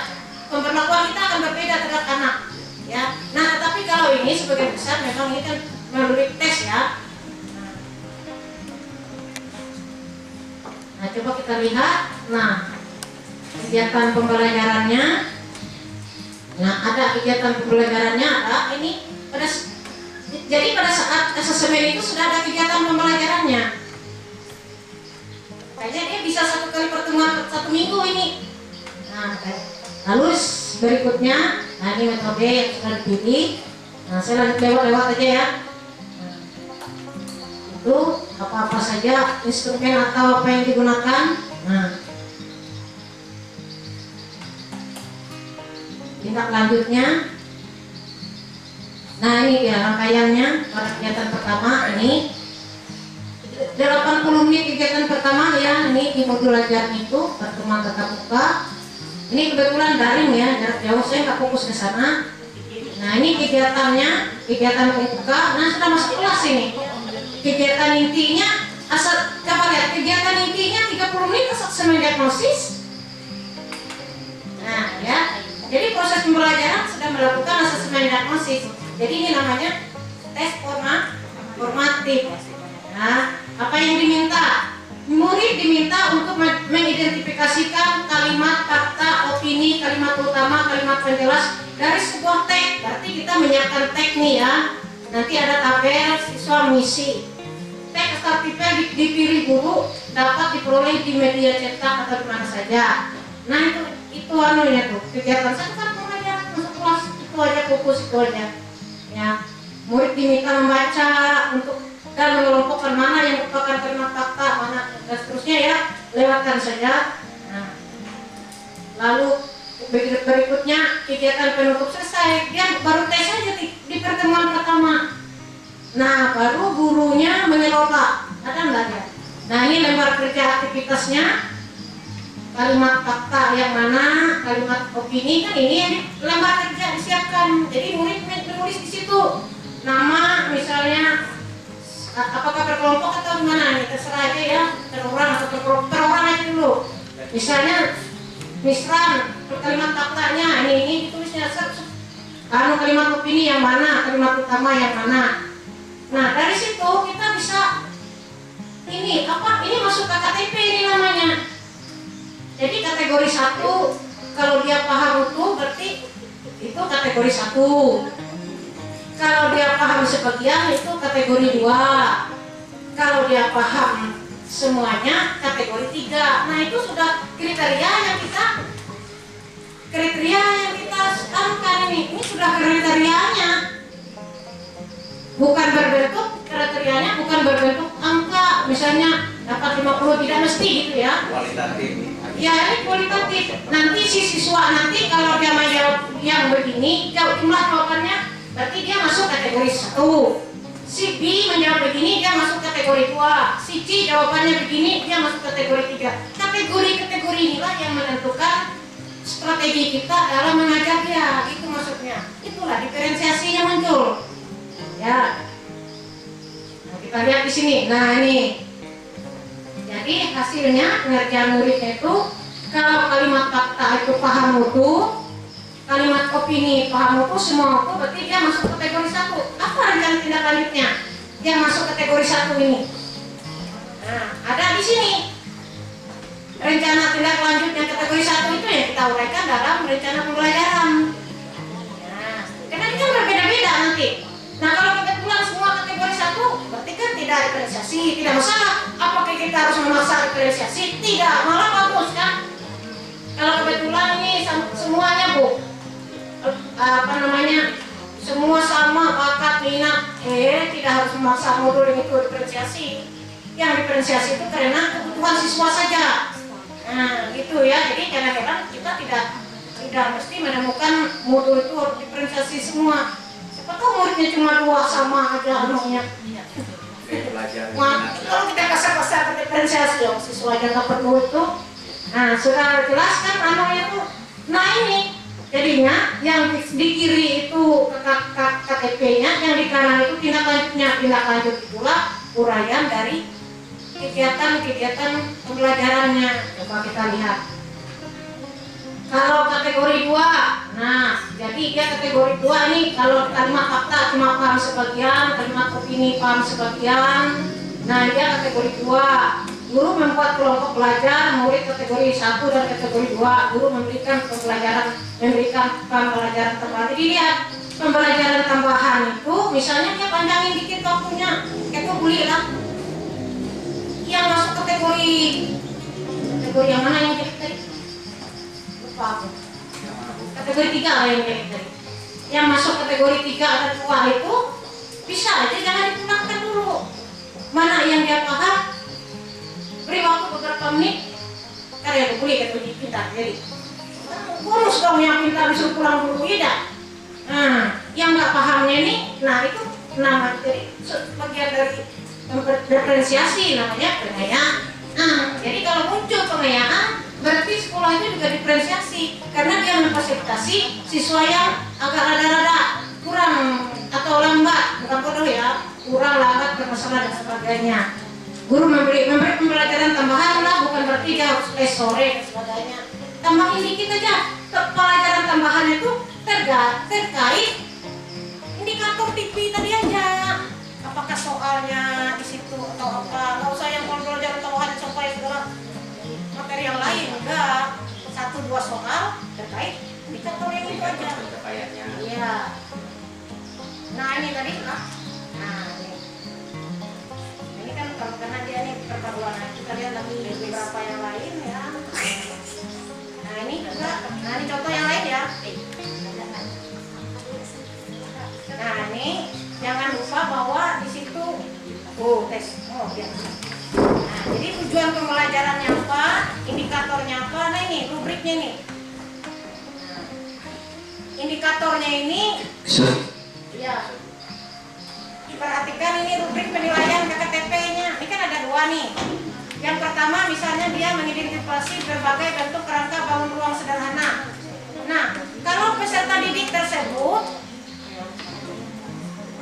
pemberlakuan kita akan berbeda terhadap anak. Ya. Nah tapi kalau ini sebagian besar memang ini kan melalui tes ya. Nah coba kita lihat. Nah kegiatan pembelajarannya. Nah ada kegiatan pembelajarannya ada ini jadi pada saat asesmen itu sudah ada kegiatan pembelajarannya. Kayaknya dia bisa 1 kali pertemuan 1 minggu ini. Nah lalu berikutnya, nah ini metode yang sudah dipilih. Nah saya lanjut lewat aja ya. Nah, itu apa-apa saja instrumen atau apa yang digunakan. Nah tindak lanjutnya. Nah ini ya rangkaiannya pada kegiatan pertama ini 80 menit kegiatan pertama ya, ini di modul ajar itu pertemuan tatap muka. Ini kebetulan daring ya, jarak jauh, saya nggak fokus ke sana. Nah ini kegiatannya, kegiatan pembuka. Nah sudah masuk kelas ini. Kegiatan intinya, asal coba lihat, kegiatan intinya 30 menit asesmen diagnosis. Nah ya, jadi proses pembelajaran sudah melakukan asesmen diagnosis. Jadi ini namanya tes formatif. Nah, apa yang diminta? Murid diminta untuk mengidentifikasikan kalimat, kata, opini, kalimat utama, kalimat penjelas dari sebuah teks. Berarti kita menyiapkan teks nih ya. Nanti ada tabel siswa mengisi. Teks atau artikel dipilih guru dapat diperoleh di media cetak atau di mana saja. Nah itu anunya tuh kegiatan saya kan pembelajaran masuk kelas itu aja, fokus itu aja. Ya, murid diminta membaca untuk dan mengelompokkan mana yang merupakan kalimat kata, mana dan seterusnya ya, lewatkan saja. Nah, lalu berikutnya kegiatan penutup selesai, dia baru tes saja di pertemuan pertama. Nah, baru gurunya mengelola, ada nggak ya? Nah, ini lembar kerja aktivitasnya, kalimat kata yang mana, kalimat opini kan ini yang lembar kerja disiapkan. Jadi murid menulis di situ nama misalnya. Apakah berkelompok atau gimana? Ini terserah aja ya, terorang atau terorang aja dulu. Misalnya misran, kalimat katanya ini ditulisnya kalimat opini yang mana, kalimat utama yang mana. Nah dari situ kita bisa ini masuk ke KTP ini namanya. Jadi kategori 1 kalau dia paham utuh berarti itu kategori 1. Kalau dia paham sebagian itu kategori 2. Kalau dia paham semuanya kategori 3. Nah itu sudah kriteria yang kita anukan ini sudah kriterianya. Bukan berbentuk kriterianya, bukan berbentuk angka. Misalnya dapat 50 tidak mesti gitu ya. Kualitatif. Ya ini kualitatif. Nanti si siswa nanti kalau dia menjawab yang begini, jumlah jawabannya berarti dia masuk kategori 1. Si B menjawab begini, dia masuk kategori 2. Si C jawabannya begini, dia masuk kategori 3. Kategori-kategori inilah yang menentukan strategi kita dalam mengajar dia. Itu maksudnya. Itulah diferensiasinya muncul. Ya. Nah, kita lihat di sini. Nah, ini. Jadi hasilnya pengerjaan muridnya itu kalau kalimat kata itu paham utuh, kalimat opini paham utuh, semua utuh, berarti dia masuk kategori 1. Apa rencana tindak lanjutnya? Dia masuk kategori 1 ini. Nah, ada di sini. Rencana tindak lanjutnya kategori 1 itu yang kita uraikan dalam rencana pembelajaran. Nah, karena ini kan berbeda-beda nanti. Nah, kalau kebetulan semua kategori 1, berarti kan tidak diferensiasi, tidak masalah. Apakah kita harus memaksa diferensiasi? Tidak, malah bagus kan? Kalau kebetulan ini semuanya Bu, semua sama bakat minat, tidak harus memaksa modul yang itu diferensiasi. Yang diferensiasi itu karena kebutuhan siswa saja. Nah gitu ya, jadi kadang-kadang kita tidak mesti menemukan modul itu harus diferensiasi semua. Siapa tahu muridnya cuma 2 sama aja anunya. Kalau kita kasar-kasar diferensiasi dong, siswa aja nggak perlu itu. Nah sudah jelas kan anunya tuh. Nah ini jadinya yang di kiri itu KTP-nya, yang di kanan itu tindak lanjutnya. Tindak lanjut itulah uraian dari kegiatan pembelajarannya. Coba kita lihat. Kalau kategori 2, nah jadi dia kategori 2 ini kalau kalimat fakta cuma paham sebagian, kalimat opini paham sebagian. Nah dia kategori 2. Guru membuat kelompok belajar, murid kategori 1 dan kategori 2. Guru memberikan pembelajaran tambahan. Jadi lihat pembelajaran tambahan itu, misalnya dia panjangin dikit waktunya, itu boleh lah. Yang masuk kategori yang mana yang jadi tadi? Lupa aku. Kategori 3 lah yang jadi tadi. Yang masuk kategori 3 dan 2 itu bisa aja jangan dipulangkan dulu. Mana yang dia paham? Beri waktu beberapa menit. Karya boleh kan pintar jadi. Kurus dong yang pintar disuruh pulang dulu ya. Nah, yang nggak pahamnya ini, nah itu nama jadi bagian dari diferensiasi namanya pengayaan. Nah, jadi kalau muncul pengayaan, berarti sekolahnya juga diferensiasi karena dia memfasilitasi siswa yang agak rada-rada kurang atau lambat, bukan bodoh ya, kurang lambat bermasalah dan sebagainya. Guru memberi pembelajaran tambahan lah, bukan berarti dia harus les sore dan sebagainya. Tambahin dikit aja, pelajaran tambahan itu terkait indikator TV tadi aja. Apakah soalnya di situ atau apa? Nggak usah yang pelajaran tambahan sampai segala materi yang lain, enggak. 1-2 soal terkait indikator yang itu aja. Pencapaiannya. Iya. Nah ini tadi, nah ini kan karena dia nih perpaduan, kita lihat lagi beberapa yang lain ya. Nah ini juga, nah ini contoh yang lain ya. Nah ini jangan lupa bahwa di situ, tes, ya. Nah jadi tujuan pembelajarannya apa, indikatornya apa, nah ini rubriknya nih. Nah, indikatornya ini ya, diperhatikan ini rubrik penilaian KKTP-nya. Ini kan ada 2 nih. Yang pertama misalnya dia mengidentifikasi berbagai bentuk kerangka bangun ruang sederhana. Nah, kalau peserta didik tersebut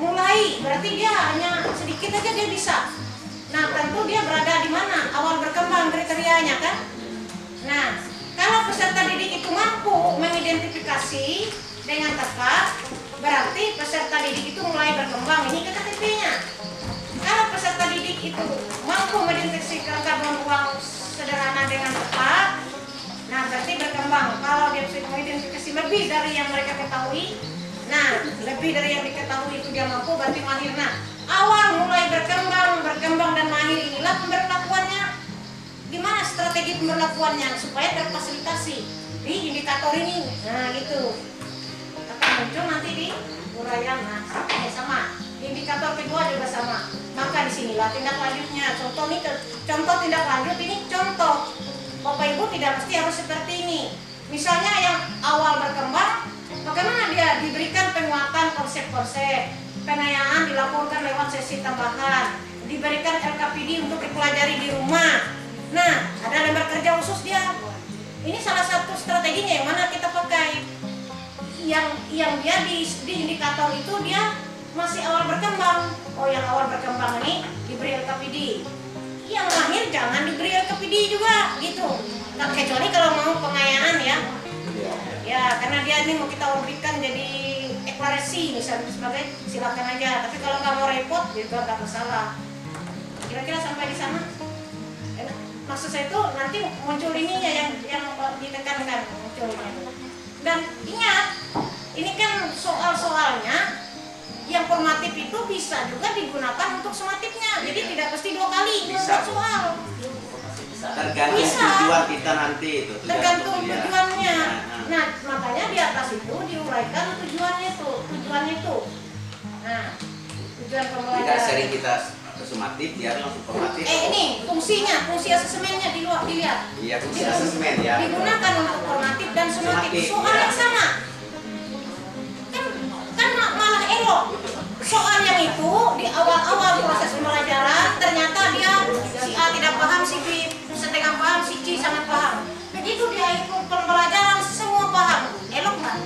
mulai, berarti dia hanya sedikit aja dia bisa. Nah, tentu dia berada di mana? Awal berkembang kriterianya kan? Nah, kalau peserta didik itu mampu mengidentifikasi dengan tepat, berarti peserta didik itu mulai berkembang, ini KKTP-nya. Kalau peserta didik itu mampu mendeteksi kerangka bangun ruang sederhana dengan tepat, nah berarti berkembang. Kalau dia bisa mengidentifikasi lebih dari yang mereka ketahui, nah lebih dari yang diketahui itu dia mampu, berarti mahir. Nah awal mulai berkembang dan mahir inilah pemberlakuannya. Gimana strategi pemberlakuannya supaya terfasilitasi di indikator ini? Nah gitu. Muncul nanti di uraian. Nah, sama. Indikator kedua juga sama. Maka disinilah tindak lanjutnya. Contoh tindak lanjut ini contoh. Bapak Ibu tidak mesti harus seperti ini. Misalnya yang awal berkembang, bagaimana dia diberikan penguatan konsep-konsep, pengayaan dilaporkan lewat sesi tambahan, diberikan LKPD untuk dipelajari di rumah. Nah, ada lembar kerja khusus dia. Ini salah satu strateginya yang mana kita pakai. Yang dia di indikator itu dia masih awal berkembang. Oh, yang awal berkembang ini diberi LKPD. Yang lahir jangan diberi LKPD juga gitu. Nah, kecuali kalau mau pengayaan ya. Ya, karena dia ini mau kita berikan jadi deklarasi misalnya sebagai, silakan aja. Tapi kalau nggak mau repot juga nggak masalah. Kira-kira sampai di sana. Maksud saya itu nanti muncul ininya yang ditekankan munculnya. Dan ingat, ini kan soal-soalnya yang formatif itu bisa juga digunakan untuk sumatifnya. Jadi tidak pasti 2 kali Bisa. soal. Tergantung Bisa. tujuan kita nanti itu. Tergantung kuliah. tujuannya. Nah, Nah, makanya di atas itu diuraikan tujuannya itu. Nah, tujuan jika pembelajaran. sering kita ke sumatif, dia langsung formatif. Ini fungsinya, fungsi asesmennya dilihat. Iya, fungsi asesmen ya. Digunakan untuk formatif dan sumatif. Sumatif, Soal ya. yang sama. Kan malah elok. Soal yang itu di awal-awal proses pembelajaran ternyata dia si A tidak paham, si B setengah paham, si C sangat paham. Begitu dia ikut pembelajaran semua paham, elok nggak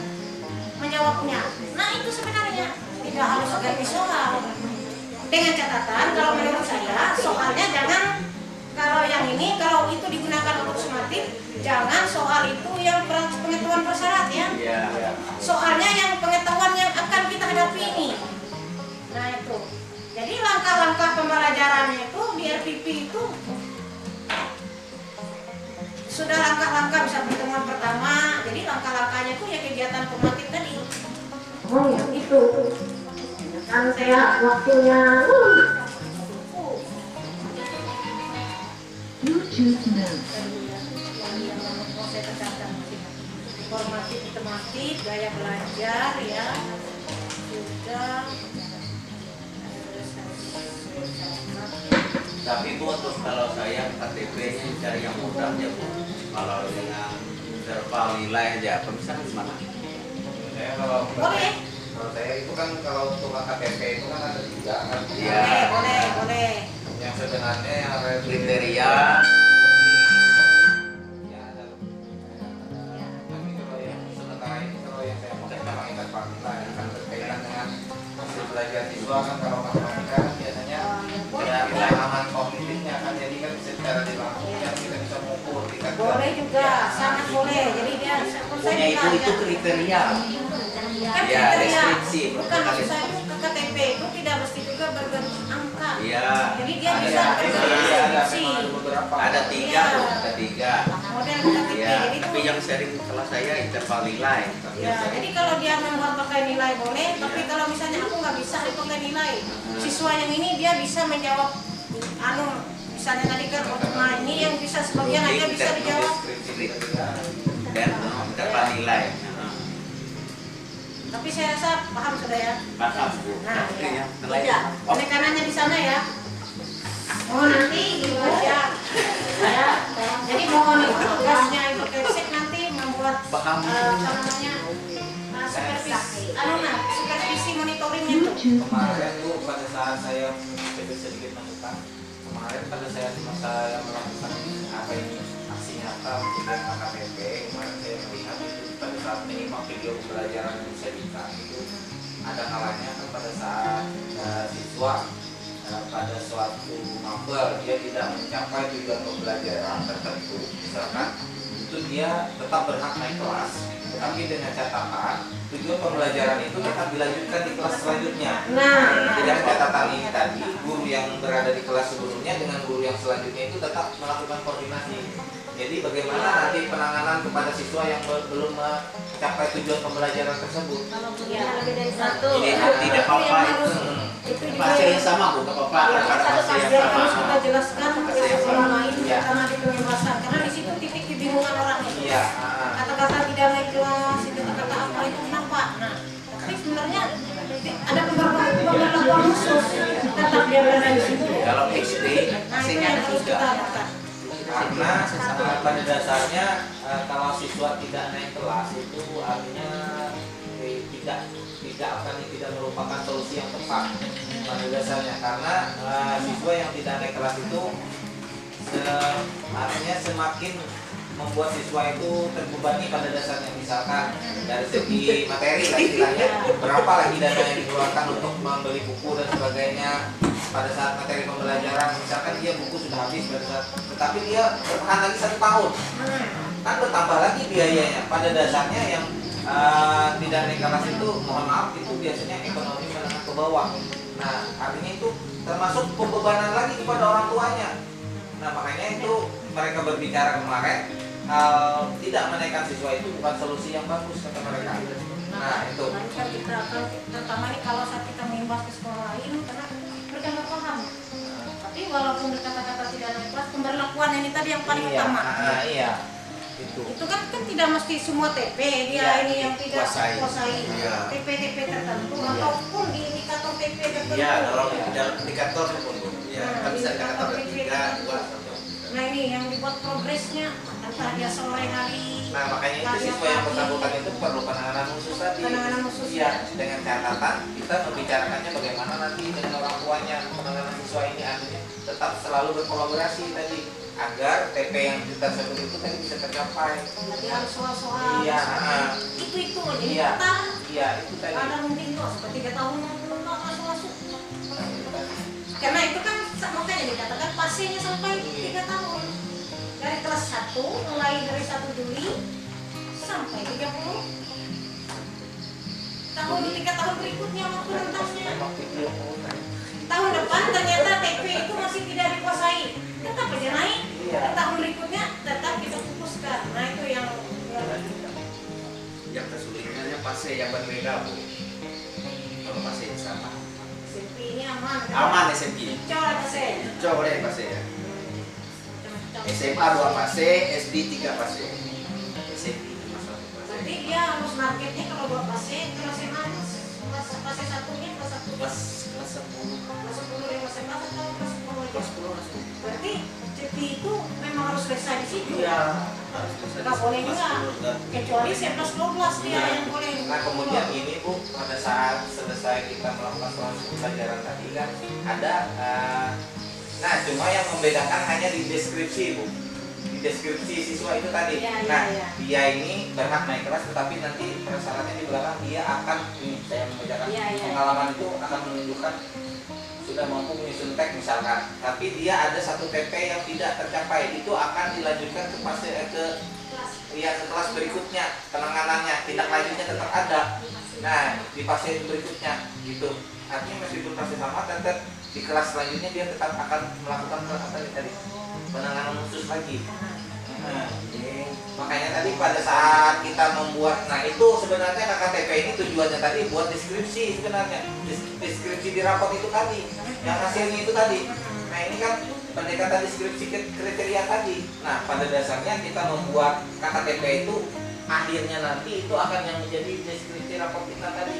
menjawabnya? Nah itu sebenarnya tidak harus ganti soal. Dengan catatan kalau menurut saya soalnya jangan, kalau yang ini kalau itu digunakan untuk sumatif, jangan soal itu yang pengetahuan prasyarat ya. Iya. Soalnya yang pengetahuan yang akan kita hadapi ini. Nah itu. Jadi langkah-langkah pembelajarannya itu di RPP itu sudah langkah-langkah, bisa pertemuan pertama. Jadi langkah-langkahnya itu ya kegiatan formatif tadi. Oh ya itu. Kan saya waktunya. Saya tekankan formatif tematik, gaya belajar ya, juga Tapi Bu, untuk kalau saya KTP-nya cari yang mudah ya Bu. Kalau dengan verbal nilai aja, pemisahan gimana? Saya kalau boleh. Kalau saya itu kan kalau untuk KTP itu kan ada 3 kan. Iya. Boleh. Yang sebenarnya yang ada Kriteria. ya ada belajar siswa kan kalau matematika kan biasanya ada pemahaman kognitifnya kan, jadi kan secara dilakukan kita bisa mengukur tingkat Boleh juga, sangat boleh. Jadi dia punya itu kriteria. kan Ya, kriteria. deskripsi. Bukan maksud saya itu ke KTP itu tidak mesti juga berbentuk angka. Iya. Jadi dia ada bisa berbentuk ada deskripsi. memang ada beberapa Ada tiga, Iya. Bu, ada tiga. Model KTP. Ya, Jadi tapi itu yang sering kelas saya interval nilai. Tapi ya, jadi kalau dia membuat pakai nilai boleh, tapi kalau misalnya aku nggak bisa pakai nilai, siswa yang ini dia bisa menjawab misalnya tadi kan nah ini yang bisa sebagian aja bisa dijawab. dan interval nilai. Tapi saya rasa paham sudah ya. Paham, Bu. Nah, Iya. ya. Tidak. Penekanannya di sana ya. Oh nanti gitu aja. Ya. Jadi mohon itu tugasnya itu Kepsek nanti membuat Paham. apa namanya supervisi monitoringnya itu. Kemarin tuh pada saat saya sedikit masukan, kemarin pada saya melakukan apa ini aksi nyata untuk KKP, kemarin saya melihat itu pada saat menyimak video pembelajaran yang saya berikan itu ada kalanya kan pada saat siswa pada suatu mapel dia tidak mencapai tujuan pembelajaran tertentu, misalkan itu dia tetap berhak naik kelas, tapi dengan catatan tujuan pembelajaran itu tetap dilanjutkan di kelas selanjutnya. Nah, Dengan catatan ini tadi, guru yang berada di kelas sebelumnya dengan guru yang selanjutnya itu tetap melakukan koordinasi. Jadi bagaimana nanti penanganan kepada siswa yang belum mencapai tujuan pembelajaran tersebut. Kalau punya lebih dari satu. Ini tidak apa-apa itu. itu juga Pasien yang sama, Bu, nggak apa-apa. ya, Karena satu pasien pasien yang harus sama. kita jelaskan ke sekolah lain Iya. karena di pembebasan karena di situ titik kebingungan orang itu. Iya. Kata-kata tidak naik kelas itu kata apa itu kenapa? Nah, tapi sebenarnya ada pemberlakuan khusus tetap dia berada di situ. Kalau XD, Nah itu hasilnya yang ada harus juga. kita lakukan. Karena pada dasarnya kalau siswa tidak naik kelas itu artinya tidak merupakan solusi yang tepat pada dasarnya, karena siswa yang tidak naik kelas itu artinya semakin membuat siswa itu terbebani pada dasarnya, misalkan dari segi materi lah istilahnya, berapa lagi dana yang dikeluarkan untuk membeli buku dan sebagainya pada saat materi pembelajaran, misalkan dia buku sudah habis pada saat, tetapi dia bertahan lagi 1 tahun, kan bertambah lagi biayanya. Pada dasarnya yang tidak naik kelas itu, mohon maaf, itu biasanya ekonomi menengah ke bawah. Nah, artinya itu termasuk pembebanan lagi kepada orang tuanya. Nah, makanya itu mereka berbicara kemarin, tidak menaikkan siswa itu bukan solusi yang bagus kata mereka. Nah, itu. Nanti kan kita akan terutama ini kalau saat kita mengimbas ke sekolah lain karena mereka nggak paham. Tapi walaupun berkata-kata tidak naik kelas, pemberlakuan ini tadi yang paling Iya, utama. iya. Itu. Itu kan tidak mesti semua TP dia Iya, ini yang tidak kuasai. kuasai. Iya. TP tertentu Iya. ataupun di indikator TP tertentu. Iya, kalau dalam indikator pun, ya, Nah, kita bisa indikator indikator 3, 2, 1. Nah ini yang dibuat progresnya entah dia sore hari. Nah, makanya itu siswa yang bersangkutan itu perlu penanganan khusus tadi. Penanganan khusus, Iya, ya. dengan catatan kita membicarakannya bagaimana nanti dengan orang tuanya penanganan siswa ini, artinya tetap selalu berkolaborasi tadi agar TP yang kita sebut itu tadi bisa tercapai. Jadi harus soal-soal. Iya, Itu jadi Iya. kita iya itu tadi. ada mungkin kok seperti 3 tahun yang belum masuk. Karena itu kan makanya dikatakan pasiennya sampai 3 tahun. Dari kelas 1 mulai dari 1 Juli sampai 30 tahun 3 tahun berikutnya waktu rentasnya. Tahun depan ternyata TP itu masih tidak dikuasai, tetap aja naik. Iya. Tahun berikutnya tetap kita fokuskan. Nah itu yang Yang kesulitannya fase yang berbeda, Bu. Kalau fase yang sama. SMP ini aman. Aman SMP. Coba saya. Coba boleh fase ya. SMA 2 fase, SD 3 fase. SMP cuma 1 fase. Berarti dia harus marketnya kalau buat fase kelas SMA kelas fase 1-nya kelas 1 Kelas 10. kelas 10 yang kelas SMA atau kelas 10 aja. Kelas 10 langsung. Berarti CP itu memang harus selesai di situ. Iya. Harus bisa Nggak boleh kelas enggak. 10 dan Kecuali 11 12 dia Iya. yang boleh. Nah, kemudian ini Bu, pada saat selesai kita melakukan proses pembelajaran tadi kan ada nah cuma yang membedakan hanya di deskripsi Bu. Di deskripsi siswa itu tadi. Iya, Nah, iya. dia ini berhak naik kelas, tetapi nanti persyaratnya di belakang dia akan ini saya membacakan Iya, iya. pengalaman itu akan menunjukkan sudah mampu menyusun teks misalkan, tapi dia ada satu TP yang tidak tercapai, itu akan dilanjutkan ke fase ke kelas berikutnya, penanganannya, tindak lanjutnya tetap ada. Nah, di fase berikutnya gitu. Artinya meskipun fase sama, tetap di kelas selanjutnya dia tetap akan melakukan apa tadi penanganan khusus lagi. Nah, makanya tadi pada saat kita membuat, nah itu sebenarnya KKTP ini tujuannya tadi buat deskripsi sebenarnya, deskripsi di rapot itu tadi, yang hasilnya itu tadi. Nah ini kan pendekatan deskripsi kriteria tadi. Nah pada dasarnya kita membuat KKTP itu akhirnya nanti itu akan yang menjadi deskripsi rapot kita tadi.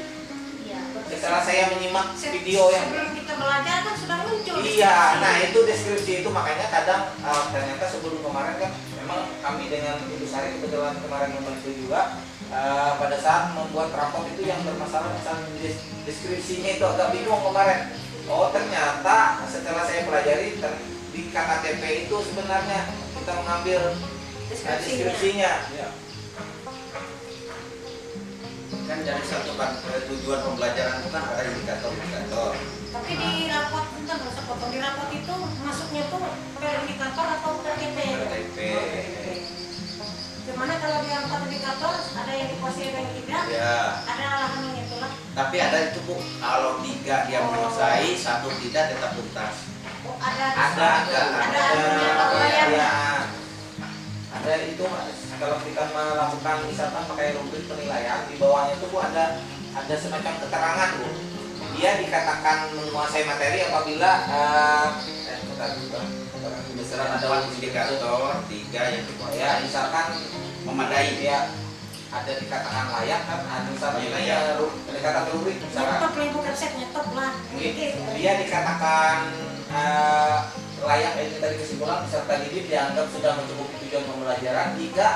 Setelah saya menyimak video yang sebelum kita belajar kan sudah muncul. iya, nah itu deskripsi itu makanya kadang ternyata sebelum kemarin kan memang kami dengan Ibu Sari kebetulan kemarin membantu juga pada saat membuat rapot itu yang bermasalah misalnya deskripsinya itu agak bingung kemarin. Oh ternyata setelah saya pelajari di KKTP itu sebenarnya kita mengambil deskripsinya. Ya. Kan dari satu tujuan pembelajaran itu kan ada indikator-indikator. Tapi di rapot itu kan harus potong di rapot itu masuknya tuh per indikator atau per TP? TP. Gimana kalau di rapot indikator ada yang dikuasai ada yang tidak? Ya. Ada alasan yang itulah. Tapi ada itu Bu, kalau 3 dia menguasai, 1 tidak tetap tuntas. Oh, ada Ada itu kalau kita melakukan misalkan pakai rubrik penilaian di bawahnya itu Bu ada semacam keterangan Bu. Dia dikatakan menguasai materi apabila Misalkan ada indikator 3 yang dikuasai. ya misalkan Memadai. dia ada dikatakan layak kan, ada misalnya ya pendekatan rubrik misalkan nyetop lah ibu konsep nyetop lah. dia dikatakan layak ini dari kesimpulan peserta didik dianggap sudah mencukupi tujuan pembelajaran jika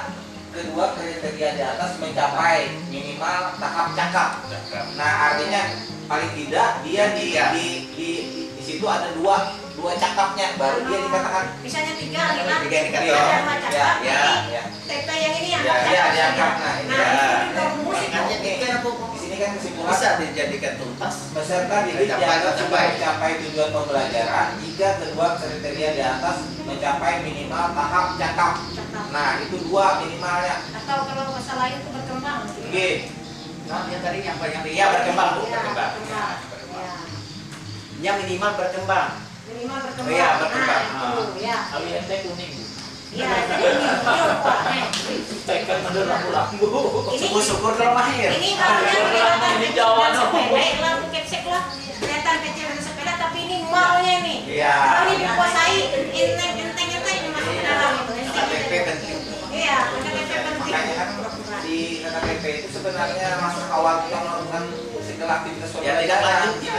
kedua kriteria di atas mencapai minimal tahap cakap. Nah artinya paling tidak dia di situ ada dua cakapnya baru dia dikatakan misalnya 3 adalah 3 indikator. ada 2 cakap, Ya. TP yang ini yang diangkat. Nah ini nah ya. itu juga rumus itu. Di sini kan kesimpulan Bisa dijadikan tuntas. peserta didik dianggap sudah mencapai tujuan pembelajaran jika kedua kriteria di atas mencapai minimal tahap cakap. Nah itu 2 minimalnya. Atau kalau masalah itu berkembang. Oke. Nah, yang tadi yang ya berkembang Bu, Ya, berkembang. berkembang. Berkembang. Ya. Yang minimal berkembang. Minimal berkembang. Iya, berkembang. Nah, itu ya. Kalau yang teh kuning. Iya, jadi ini Pak. Tekan mundur lampu-lampu. Syukur-syukur kalau mahir. Ini kalau yang kelihatan Ini Jawa dong. sepele lah, kepsek lah. Kelihatan kecil dan sepele, tapi ini maunya nih. Iya. Kalau ini dikuasai, enteng ini masuk ke dalam itu. KTP penting. Iya, KTP penting. Makanya kan di KKTP itu sebenarnya masa awal kita melakukan segala aktivitas Ya tidak lanjut ya.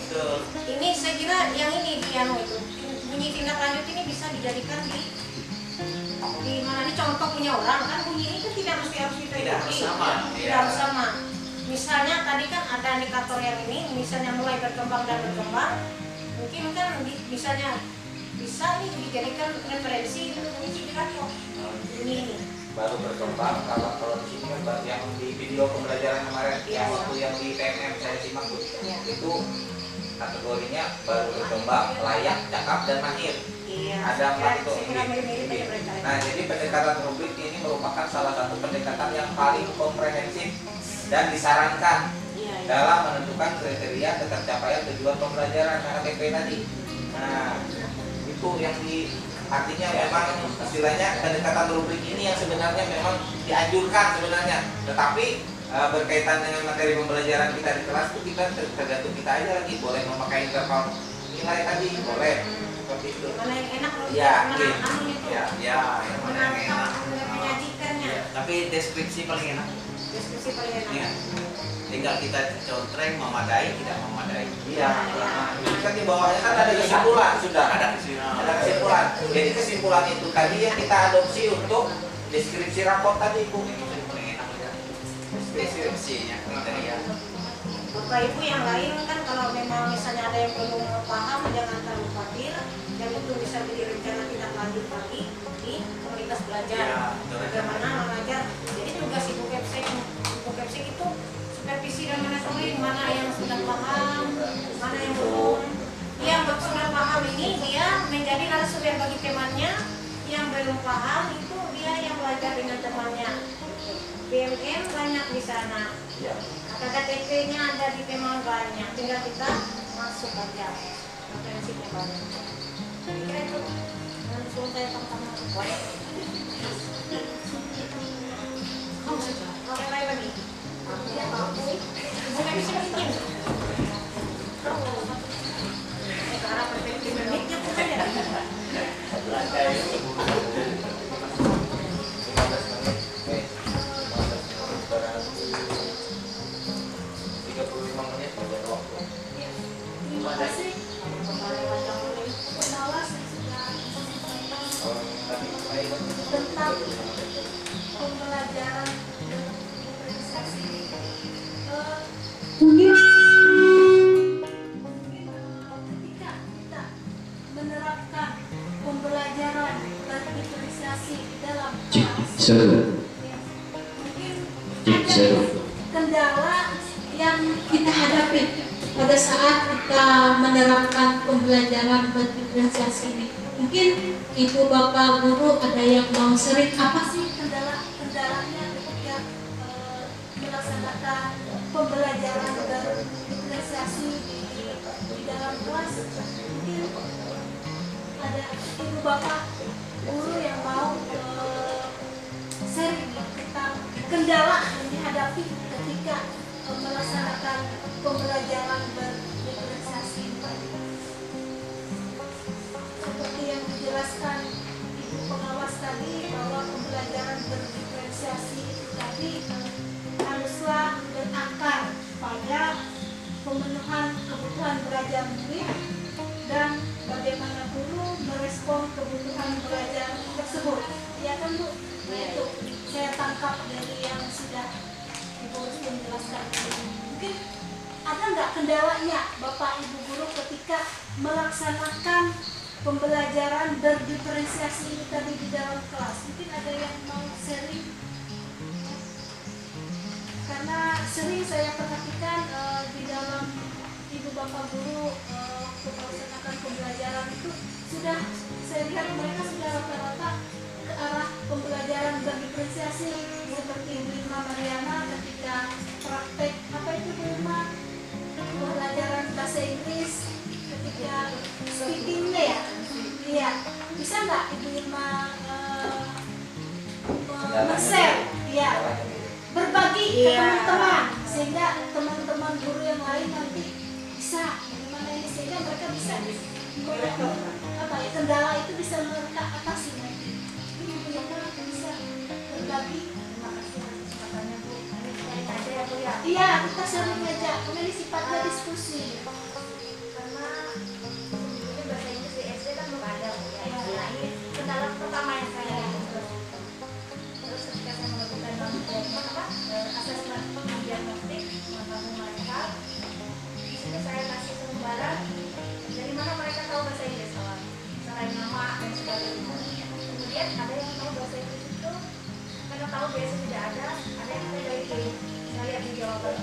Betul. Ini saya kira yang ini di anu itu bunyi tindak lanjut ini bisa dijadikan di mana ini contoh punya orang kan bunyi ini kan tidak mesti harus kita Tidak harus ikuti. sama. Tidak harus sama. Misalnya tadi kan ada indikator yang ini, misalnya mulai berkembang dan berkembang, mungkin kan misalnya bisa nih dijadikan referensi untuk mengisi indikator bunyi ini. Baru berkembang kalau di sini kan yang di video pembelajaran kemarin yang waktu yang di TMM saya simak tuh itu kategorinya baru berkembang, layak, cakap dan mahir. Iya. Ada 4 itu. Saya kira mirip-mirip aja mereka. Nah, jadi pendekatan rubrik ini merupakan salah satu pendekatan yang paling komprehensif dan disarankan Iya, iya. dalam menentukan kriteria ketercapaian tujuan pembelajaran KKTP tadi. Nah, itu yang artinya memang istilahnya pendekatan rubrik ini yang sebenarnya memang dianjurkan sebenarnya. Tetapi berkaitan dengan materi pembelajaran kita di kelas itu kita tergantung kita aja lagi, boleh memakai interval nilai tadi, boleh seperti itu. Mana yang enak Ya, mana anu itu. ya. Ya, yang mana yang enak. Menyajikannya. Tapi deskripsi paling enak. Diskusi paling enak. Iya. Tinggal kita contreng memadai, tidak memadai. Iya. Nah, ini kan di bawahnya kan ada kesimpulan sudah. Ada kesimpulan. Ada kesimpulan. Jadi kesimpulan itu tadi yang kita adopsi untuk deskripsi raport tadi, Bu. Itu paling enak ya. Deskripsinya kriteria. Bapak Ibu yang lain kan kalau memang misalnya ada yang belum paham jangan terlalu khawatir, dan itu bisa jadi rencana tindak lanjut lagi di komunitas belajar. Ya, itu rencana. Bagaimana mengajar. Jadi tugas Ibu Kepsek itu supervisi dan monitoring mana yang sudah paham, mana yang belum. Yang sudah paham ini dia menjadi narasumber bagi temannya, yang belum paham itu dia yang belajar dengan temannya. BMM banyak di sana. Ya. KTP-nya ada di tema banyak, tinggal kita masuk aja. Prinsipnya banyak. Kira itu langsung saya tentang Oke, lain lagi. Ya, bukan bisa bikin. Cara perspektif menitnya bukan ya? Belanja itu 35 menit bagian waktu. Terima kasih. Pengawas yang sudah tentang pembelajaran dan organisasi. Mungkin Ketika kita menerapkan pembelajaran dan diferensiasi di dalam kelas, mungkin ada kendala yang kita hadapi pada saat kita menerapkan pembelajaran berdiferensiasi ini. Mungkin ibu bapak guru ada yang mau sering apa sih kendalanya ketika melaksanakan pembelajaran berdiferensiasi di dalam kelas. Mungkin ada ibu bapak guru yang mau sharing tentang kendala yang dihadapi ketika melaksanakan pembelajaran berdiferensiasi. Seperti yang dijelaskan ibu pengawas tadi bahwa pembelajaran berdiferensiasi itu tadi haruslah berakar pada pemenuhan kebutuhan belajar murid dan bagaimana guru merespon kebutuhan belajar tersebut. Ya kan Bu? Itu saya tangkap dari yang sudah Ibu Rustin jelaskan. Mungkin ada nggak kendalanya Bapak Ibu guru ketika melaksanakan pembelajaran berdiferensiasi ini tadi di dalam kelas? Mungkin ada yang mau sharing? Karena sering saya perhatikan di dalam ibu bapak guru waktu melaksanakan pembelajaran itu sudah saya lihat mereka sudah rata-rata ke arah pembelajaran berdiferensiasi seperti Bu Irma Mariana ketika praktek apa itu Bu Irma, pembelajaran bahasa Inggris ketika speakingnya ya, iya bisa nggak Ibu Irma men-share, ya berbagi ke teman-teman sehingga teman-teman guru yang lain nanti bisa bagaimana ini sehingga mereka bisa apa ya kendala itu bisa mereka atasi nanti. Ini Bu Irma bisa berbagi. Terima kasih atas kesempatannya Bu. Ini aja ya Bu ya. Iya kita sering aja karena ini sifatnya diskusi. Karena ini bahasa Inggris di SD kan belum ada Bu ya. Nah ini kendala pertama yang saya terus ketika saya melakukan asesmen diagnostik mengetahui mereka, di sini saya kasih selembaran dari mana mereka tahu bahasa Inggris awalnya, misalnya nama dan sebagainya. Kemudian ada yang tahu bahasa Inggris itu karena tahu biasa tidak ada yang dari saya lihat di jawaban,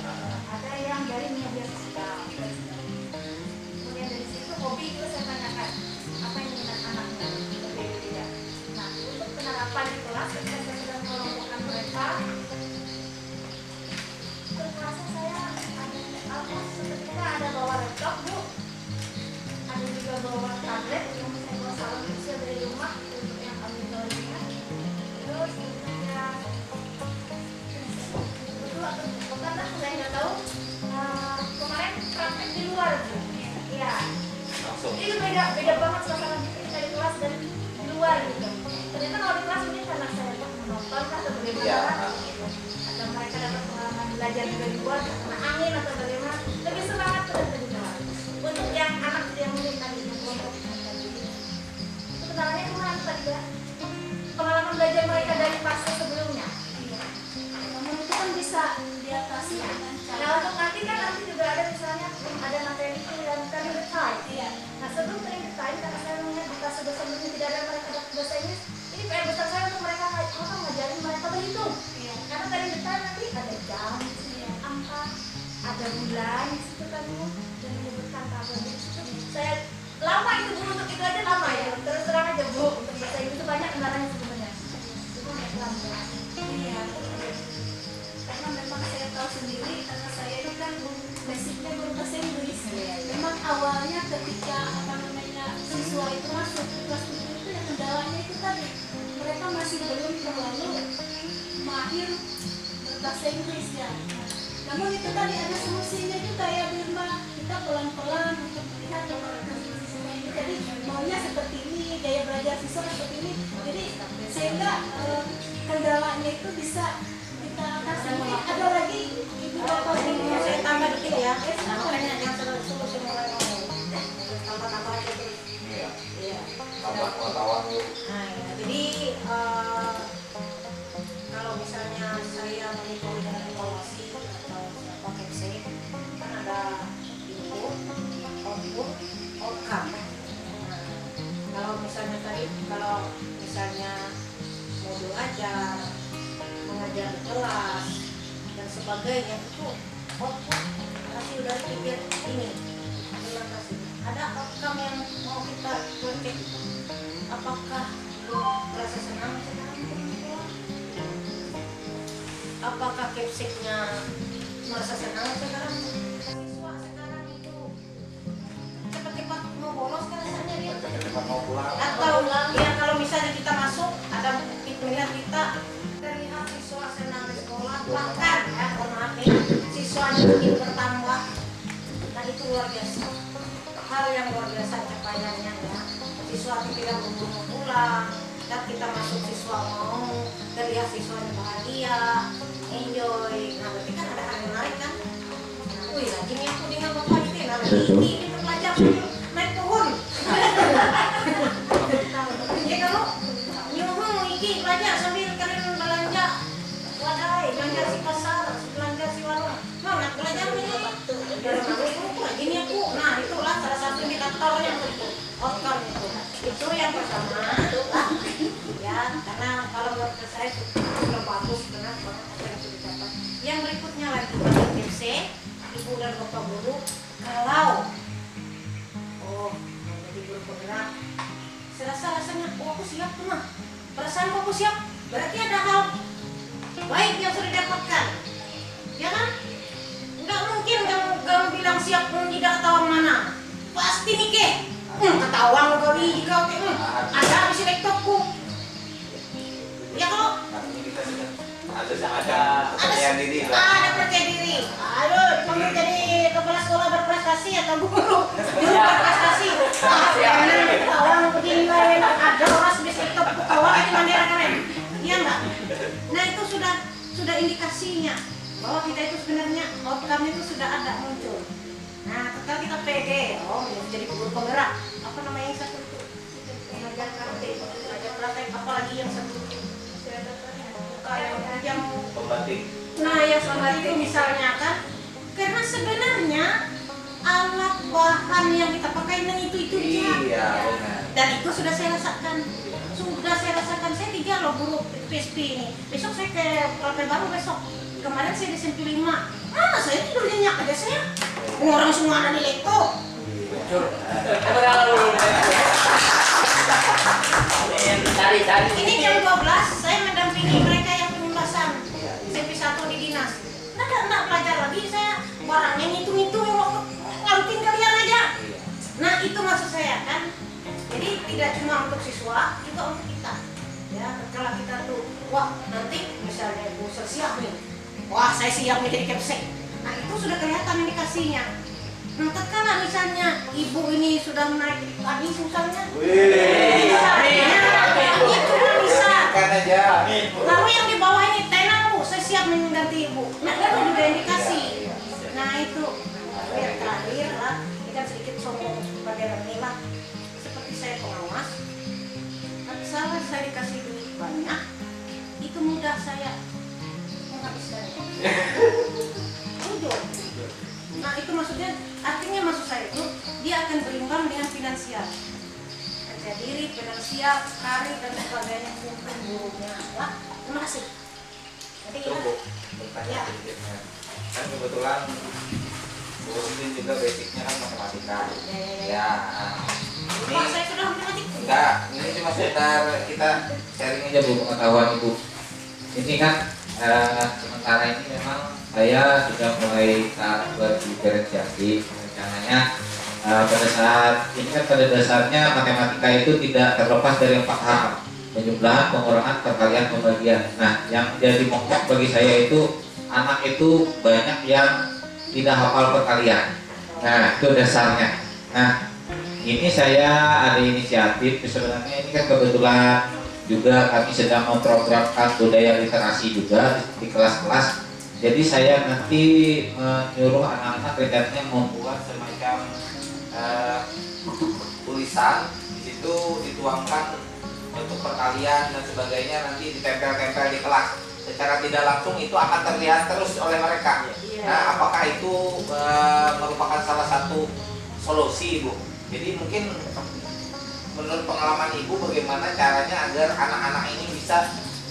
ada yang dari media sosial. Kemudian dari situ hobi itu saya tanyakan apa yang minat anaknya berbeda-beda. Nah untuk penerapan di kelas ketika saya sedang mengelompokkan mereka, terasa saya seketika ada bawa laptop Bu, ada juga bawa tablet yang saya bawa salam kecil dari rumah untuk yang kami belajar. Terus ketika berdua karena saya nggak tahu kemarin praktek di luar Bu, ya ini beda banget suasana kita di kelas dan di luar gitu. Ternyata kalau di kelas ini karena saya menonton atau bagaimana atau mereka dapat pengalaman belajar juga di luar karena angin atau bagaimana lebih semangat terus di luar. Untuk yang anak yang mungkin tadi yang kelompok tadi itu kendalanya kemana tadi ya? Pengalaman belajar mereka dari fase sebelumnya. Iya. Namun itu kan bisa diatasi dengan cara. Nah untuk nanti kan nanti juga ada misalnya ada materi yang tadi time. Iya. Nah sebelum time karena saya melihat bahasa Inggris. Memang awalnya ketika siswa itu masuk kelas 7 itu yang kendalanya itu tadi mereka masih belum terlalu mahir berbahasa Inggris ya. Namun itu tadi ada solusinya juga ya Birma, kita pelan-pelan untuk melihat siswa ini. Jadi maunya seperti ini, gaya belajar siswa seperti ini. Jadi sehingga kendalanya itu bisa kita atasi. Ada lagi ibu bapak Saya tambah dikit ya. Makanya yang solusi mulai ngomong. Tambah-tambah aja terus. Iya. Iya. Tambah pengetahuan dulu. Nah, ya. Jadi kalau misalnya saya mengikuti dengan evaluasi atau pakai C, kan ada input, output, outcome. Nah, kalau misalnya tadi, kalau misalnya modul ajar, mengajar di kelas dan sebagainya itu output kasih udah pikir ini. Terima kasih. Ada outcome yang mau kita cek. Apakah merasa senang sekarang? Apakah capsiknya merasa senang sekarang? Siswa sekarang itu cepat-cepat mau bolos kan rasanya dia. Cepat mau pulang. Atau ya kalau misalnya kita masuk ada melihat kita terlihat siswa senang di sekolah, bahkan ya mohon maaf nih siswanya makin bertambah. Nah itu luar biasa. Hal yang luar biasa capaiannya ya. Siswa tidak mau pulang dan kita masuk siswa mau terlihat siswanya bahagia, enjoy. Nah berarti kan ada hal yang menarik kan. Wih lagi nih aku dengan bapak ini nah ini belajar naik pohon. Ya kalau nyuruh iki belajar sambil kalian belanja wadai, belanja si pasar, belanja si warung. Mau nak belajar ini dari mana lagi nih aku. Nah itulah salah satu indikatornya untuk outcome itu yang pertama ya, karena kalau menurut saya sudah bagus benar banget apa yang sudah dicapai. Yang berikutnya lagi bagi TC, ibu dan bapak guru, kalau jadi guru penggerak, rasanya aku siap tuh mah, perasaan aku siap, berarti ada hal baik yang sudah didapatkan, ya kan? Nggak mungkin kamu bilang siap pun tidak tahu mana, pasti mikir. Ketahuan kau ini kau ada habis laptopku. Ya kalau ada percaya diri lah. ada percaya diri. Aduh, kamu jadi kepala sekolah berprestasi atau guru berprestasi. Ketahuan begini lain ada orang habis laptop ketahuan di Mandira keren. Iya enggak? Nah itu sudah indikasinya bahwa kita itu sebenarnya outcome itu sudah ada muncul. Nah, ketika kita pede, jadi guru penggerak, apa namanya yang satu itu? Mengajar karate, mengajar praktek, apalagi yang satu itu? Yang Pembatik. nah, yang seperti itu misalnya kan, karena sebenarnya alat bahan yang kita pakai itu Iya, benar. dan itu sudah saya rasakan. Saya 3 loh guru PSP ini. Besok saya ke Protel Baru besok. Kemarin saya di SMP 5. Saya tidur nyenyak aja saya. Orang semua ada di laptop. Ini jam 12 saya mendampingi mereka yang penyembasan SMP 1 di dinas. Nggak belajar lagi saya barangnya ngitung-ngitung ngalutin kalian aja. Nah itu maksud saya kan. Jadi tidak cuma untuk siswa, juga untuk kita. Ya, kalau kita tuh, wah nanti misalnya ibu siap nih, wah saya siap nih jadi capsek. Nah itu sudah kelihatan indikasinya. Nah tatkala misalnya ibu ini sudah naik tadi misalnya, itu bisa. Kan aja. Lalu yang di bawah ini tenang bu, saya siap mengganti ibu. Nah itu juga indikasi. Nah itu yang terakhir lah, ini kan sedikit sombong bagian ini lah. Seperti saya pengawas, salah saya dikasih duit banyak, itu mudah saya menghabiskannya. Jujur. Nah itu maksudnya, artinya maksud saya itu dia akan berimbang dengan finansial, kerja diri, finansial, karir dan sebagainya untuk gurunya. Wah, terima kasih. Jadi Tunggu, bertanya sedikit. Kan kebetulan Bu Udin juga basicnya kan matematika. Ya. Ini Pak, saya sudah matematik. enggak, ini cuma sekitar kita sharing aja Bu pengetahuan Ibu. Ini kan sementara ini memang saya sudah mulai tahap berdiferensiasi. Rencananya pada saat ini kan pada dasarnya matematika itu tidak terlepas dari 4 hal: penjumlahan, pengurangan, perkalian, pembagian. Nah, yang jadi momok bagi saya itu anak itu banyak yang tidak hafal perkalian. Nah, itu dasarnya. Nah, ini saya ada inisiatif, sebenarnya ini kan kebetulan juga kami sedang memprogramkan budaya literasi juga di kelas-kelas. Jadi saya nanti menyuruh anak-anak rencananya membuat semacam tulisan, di situ dituangkan bentuk perkalian dan sebagainya, nanti ditempel-tempel di kelas. Secara tidak langsung itu akan terlihat terus oleh mereka. Nah, apakah itu merupakan salah satu solusi, Bu? Jadi mungkin menurut pengalaman Ibu bagaimana caranya agar anak-anak ini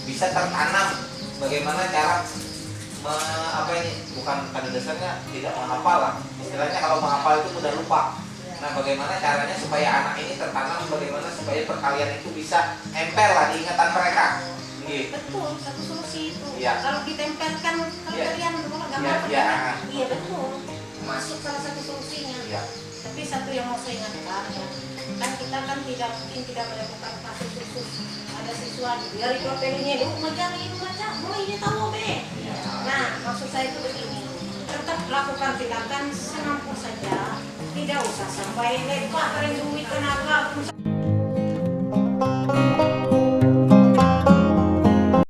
bisa tertanam, bagaimana cara bukan pada dasarnya tidak menghafal lah, istilahnya kalau menghafal itu mudah lupa. Nah, bagaimana caranya supaya anak ini tertanam, bagaimana supaya perkalian itu bisa nempel lah di ingatan mereka. Gitu. Betul, satu solusi itu. Iya. Kalau ditempelkan, kalau kalian gambar iya betul. Masuk salah satu solusinya. Iya. Tapi satu yang mau saya ingatkan ya, kan kita kan tidak mungkin tidak melakukan kasus khusus. Ada siswa dari protelinnya itu baca, mau ini tahu be. Nah, maksud saya itu begini, tetap lakukan tindakan semampu saja, tidak usah sampai lepas duit tenaga.